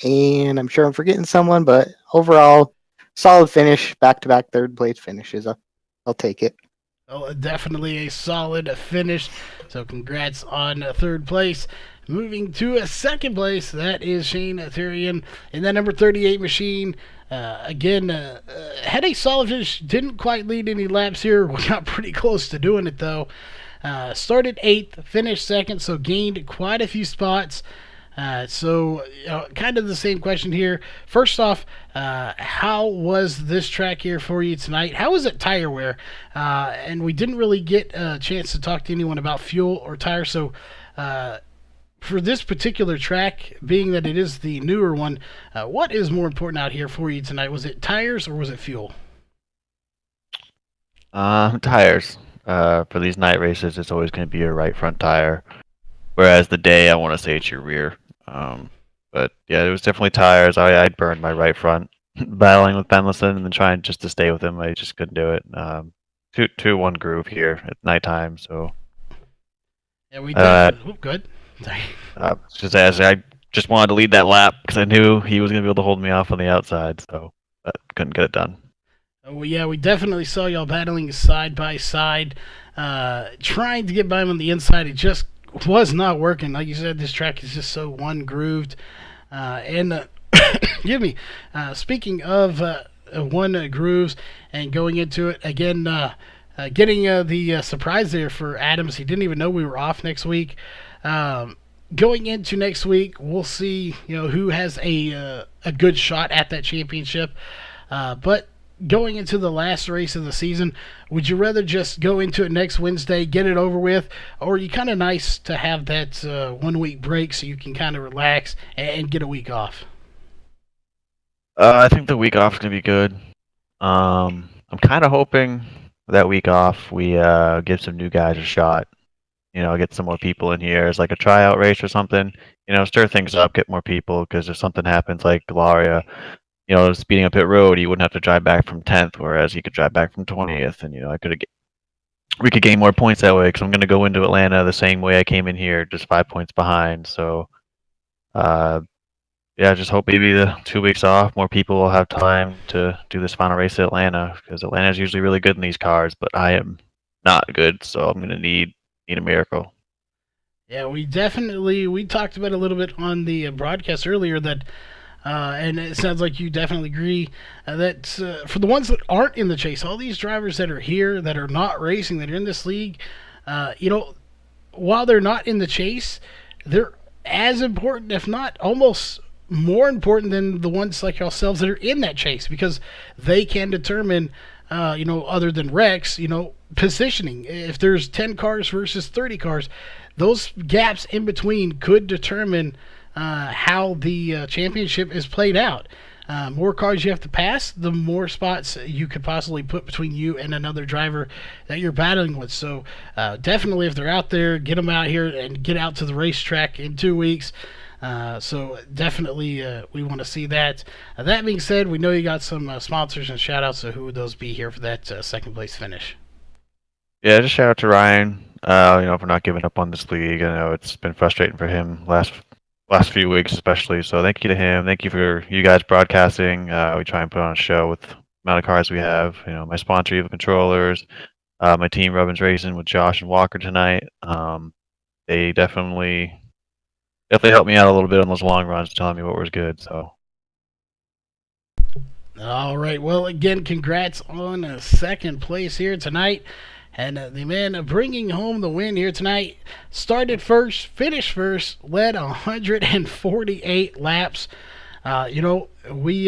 And I'm sure I'm forgetting someone, but overall, solid finish, back-to-back third place finishes. I'll take it. Oh, definitely a solid finish. So congrats on third place. Moving to a second place, that is Shane Therian in that number 38 machine. Again, had a solid finish. Didn't quite lead any laps here. We got pretty close to doing it, though. Started 8th, finished 2nd, so gained quite a few spots. So, kind of the same question here. First off, how was this track here for you tonight? How was it tire wear? And we didn't really get a chance to talk to anyone about fuel or tire, so for this particular track, being that it is the newer one, what is more important out here for you tonight? Was it tires or was it fuel? Tires. For these night races, it's always going to be your right front tire. Whereas the day, I want to say it's your rear. But yeah, it was definitely tires. I burned my right front battling with Benlison and then trying just to stay with him. I just couldn't do it. 2-1 groove here at nighttime. So yeah, we did. Good. Sorry. Just as I just wanted to lead that lap because I knew he was going to be able to hold me off on the outside. So but couldn't get it done. Well, yeah, we definitely saw y'all battling side by side, trying to get by him on the inside. It just was not working. Like you said, this track is just so one grooved. Excuse me. Speaking of one grooves and going into it again, getting the surprise there for Adams. He didn't even know we were off next week. Going into next week, we'll see. Who has a good shot at that championship. But going into the last race of the season, would you rather just go into it next Wednesday, get it over with, or are you kind of nice to have that 1 week break so you can kind of relax and get a week off? I think the week off is going to be good. I'm kind of hoping that week off we give some new guys a shot. Get some more people in here as like a tryout race or something. Stir things up, get more people, because if something happens like Galaria, speeding up pit road, he wouldn't have to drive back from 10th, whereas he could drive back from 20th, and we could gain more points that way. Because I'm going to go into Atlanta the same way I came in here, just 5 points behind. So, yeah, just hope maybe the 2 weeks off, more people will have time to do this final race at Atlanta, because Atlanta is usually really good in these cars, but I am not good, so I'm going to need a miracle. Yeah, we talked about a little bit on the broadcast earlier that. And it sounds like you definitely agree that for the ones that aren't in the chase, all these drivers that are here, that are not racing, that are in this league, while they're not in the chase, they're as important, if not almost more important than the ones like yourselves that are in that chase, because they can determine, other than Rex, positioning. If there's 10 cars versus 30 cars, those gaps in between could determine how the championship is played out. More cars you have to pass, the more spots you could possibly put between you and another driver that you're battling with. So definitely, if they're out there, get them out here and get out to the racetrack in 2 weeks. So definitely we want to see that. That being said, we know you got some sponsors and shout outs, so who would those be here for that second place finish? Yeah, just shout out to Ryan. For not giving up on this league. I know it's been frustrating for him last few weeks especially. So thank you to him. Thank you for you guys broadcasting. We try and put on a show with the amount of cars we have. My sponsor, Evil Controllers, my team, Robbins Racing, with Josh and Walker tonight. They definitely helped me out a little bit on those long runs, telling me what was good. So. All right. Well, again, congrats on second place here tonight. And the man bringing home the win here tonight started first, finished first, led 148 laps. We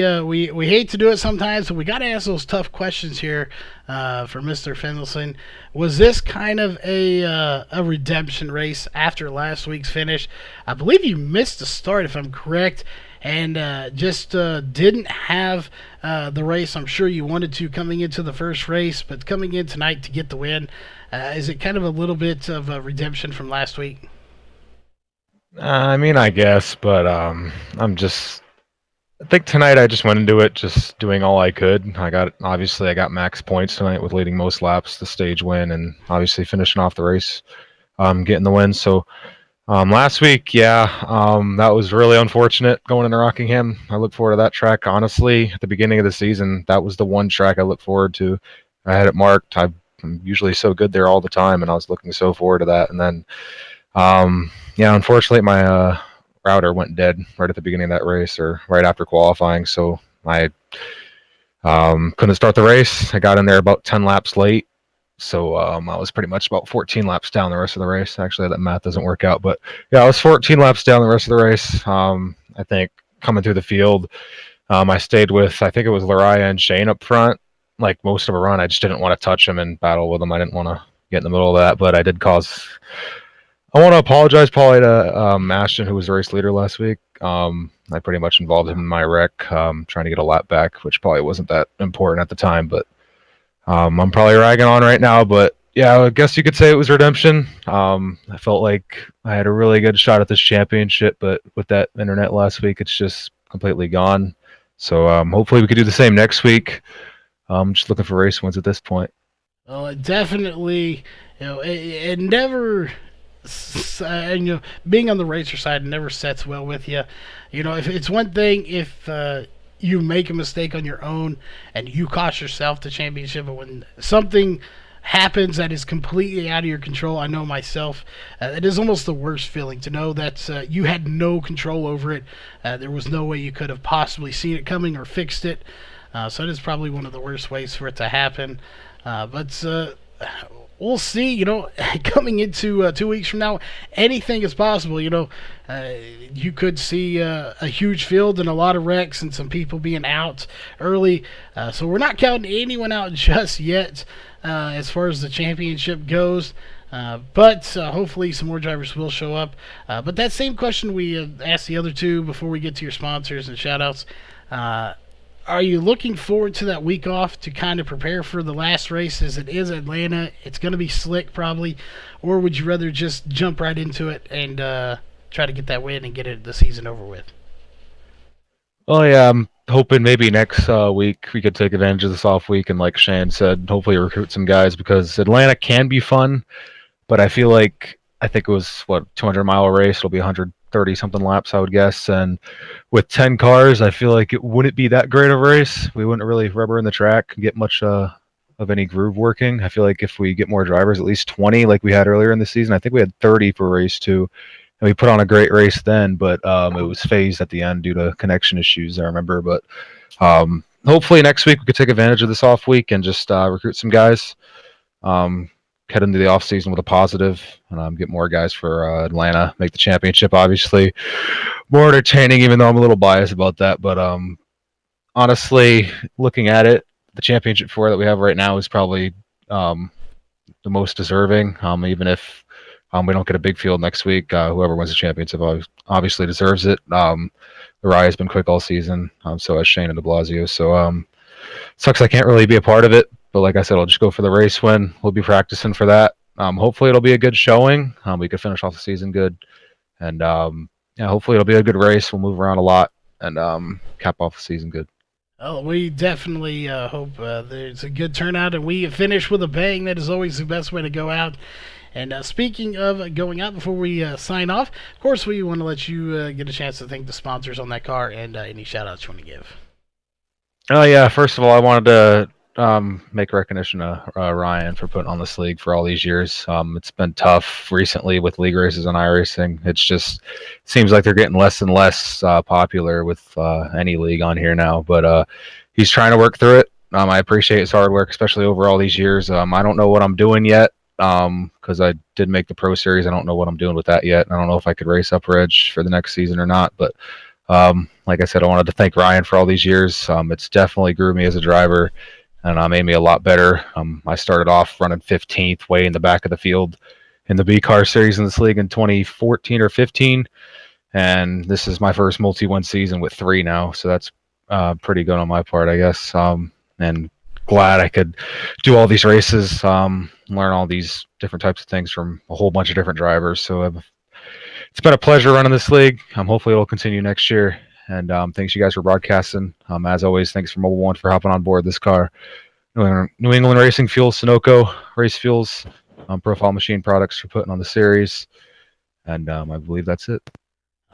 hate to do it sometimes, but we got to ask those tough questions here for Mr. Fendelson. Was this kind of a redemption race after last week's finish? I believe you missed the start, if I'm correct, and just didn't have the race I'm sure you wanted to coming into the first race, but coming in tonight to get the win, is it kind of a little bit of a redemption from last week? I guess, but I think tonight I just went into it just doing all I could. I got max points tonight with leading most laps, the stage win, and obviously finishing off the race, getting the win. So last week, that was really unfortunate going into Rockingham. I look forward to that track. Honestly, at the beginning of the season, that was the one track I look forward to. I had it marked. I'm usually so good there all the time, and I was looking so forward to that. And then, unfortunately, my router went dead right at the beginning of that race, or right after qualifying. So I couldn't start the race. I got in there about 10 laps late. So I was pretty much about 14 laps down the rest of the race. Actually, that math doesn't work out. But yeah, I was 14 laps down the rest of the race. I think coming through the field, I stayed with, I think it was Lariah and Shane up front. Like most of a run, I just didn't want to touch him and battle with him. I didn't want to get in the middle of that. But I did cause... I want to apologize probably to Ashton, who was the race leader last week. I pretty much involved him in my wreck, trying to get a lap back, which probably wasn't that important at the time. But I'm probably ragging on right now, but yeah, I guess you could say it was redemption. I felt like I had a really good shot at this championship, but with that internet last week, it's just completely gone. So hopefully we could do the same next week. I'm just looking for race wins at this point. Well, it definitely, it never, being on the racer side never sets well with you. If it's one thing if you make a mistake on your own and you cost yourself the championship, but when something happens that is completely out of your control, I know myself, it is almost the worst feeling to know that you had no control over it. There was no way you could have possibly seen it coming or fixed it. So it is probably one of the worst ways for it to happen. But we'll see. Coming into 2 weeks from now, anything is possible. You could see a huge field and a lot of wrecks and some people being out early. So we're not counting anyone out just yet as far as the championship goes. But hopefully some more drivers will show up. But that same question we asked the other two before we get to your sponsors and shout-outs. Are you looking forward to that week off to kind of prepare for the last race, as it is Atlanta? It's going to be slick probably. Or would you rather just jump right into it and try to get that win and get the season over with? Well, yeah, I'm hoping maybe next week we could take advantage of this off week and, like Shan said, hopefully recruit some guys, because Atlanta can be fun, but I think it was, 200-mile race. It'll be 130-something laps, I would guess. And with 10 cars, I feel like it wouldn't be that great of a race. We wouldn't really rubber in the track and get much of any groove working. I feel like if we get more drivers, at least 20 like we had earlier in the season. I think we had 30 for race 2. And we put on a great race then, but it was phased at the end due to connection issues, I remember. But hopefully next week we could take advantage of this off week and just recruit some guys. head into the off season with a positive, and get more guys for Atlanta, make the championship obviously more entertaining, even though I'm a little biased about that. But honestly, looking at it, the championship four that we have right now is probably the most deserving. Even if we don't get a big field next week, whoever wins the championship obviously deserves it. The ride has been quick all season, so has Shane and de Blasio. So sucks I can't really be a part of it, but like I said, I'll just go for the race win. We'll be practicing for that. Hopefully it'll be a good showing. We could finish off the season good, and yeah, hopefully it'll be a good race. We'll move around a lot and cap off the season good. Well, we definitely hope there's a good turnout and we finish with a bang. That is always the best way to go out. And speaking of going out, before we sign off, of course, we want to let you get a chance to thank the sponsors on that car and any shout-outs you want to give. Oh, yeah. First of all, I wanted to make recognition to Ryan for putting on this league for all these years. It's been tough recently with league races and iRacing. It's just seems like they're getting less and less popular with any league on here now. But he's trying to work through it. I appreciate his hard work, especially over all these years. I don't know what I'm doing yet because I did make the Pro Series. I don't know what I'm doing with that yet. I don't know if I could race Upper Edge for the next season or not. But like I said, I wanted to thank Ryan for all these years. It's definitely grew me as a driver and made me a lot better. I started off running 15th, way in the back of the field in the B car series in this league in 2014 or 15. And this is my first multi-win season with 3 now. So that's pretty good on my part, I guess. And glad I could do all these races, learn all these different types of things from a whole bunch of different drivers. So it's been a pleasure running this league. Hopefully it'll continue next year. And thanks you guys for broadcasting. As always, thanks for Mobile One for hopping on board this car. New England Racing Fuels, Sunoco Race Fuels, Profile Machine Products for putting on the series. And I believe that's it.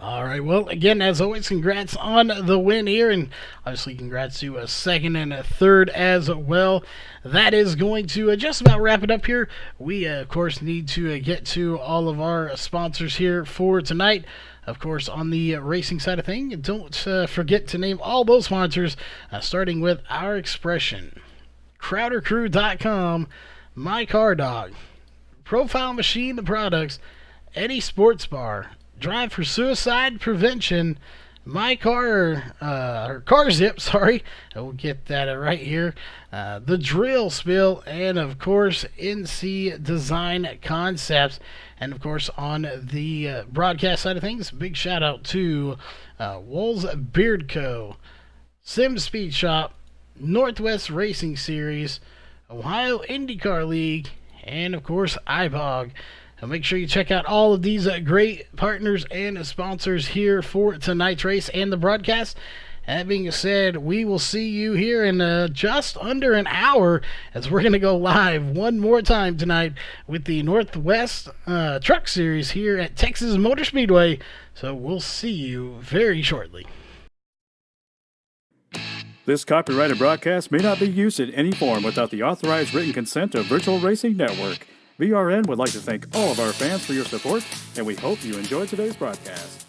All right. Well, again, as always, congrats on the win here, and obviously congrats to a second and a third as well. That is going to just about wrap it up here. We, of course, need to get to all of our sponsors here for tonight. Of course, on the racing side of things, don't forget to name all those sponsors, starting with Our Expression, CrowderCrew.com, My Car Dog, Profile Machine Products, Eddie Sports Bar, Drive for Suicide Prevention, My Car, Car Zip, sorry, we'll get that right here, The Drill Spill, and of course, NC Design Concepts. And of course, on the broadcast side of things, big shout out to Wool's Beard Co., Sim Speed Shop, Northwest Racing Series, Ohio IndyCar League, and of course, iBog. Make sure you check out all of these great partners and sponsors here for tonight's race and the broadcast. That being said, we will see you here in just under an hour as we're going to go live one more time tonight with the Northwest Truck Series here at Texas Motor Speedway. So we'll see you very shortly. This copyrighted broadcast may not be used in any form without the authorized written consent of Virtual Racing Network. VRN would like to thank all of our fans for your support, and we hope you enjoyed today's broadcast.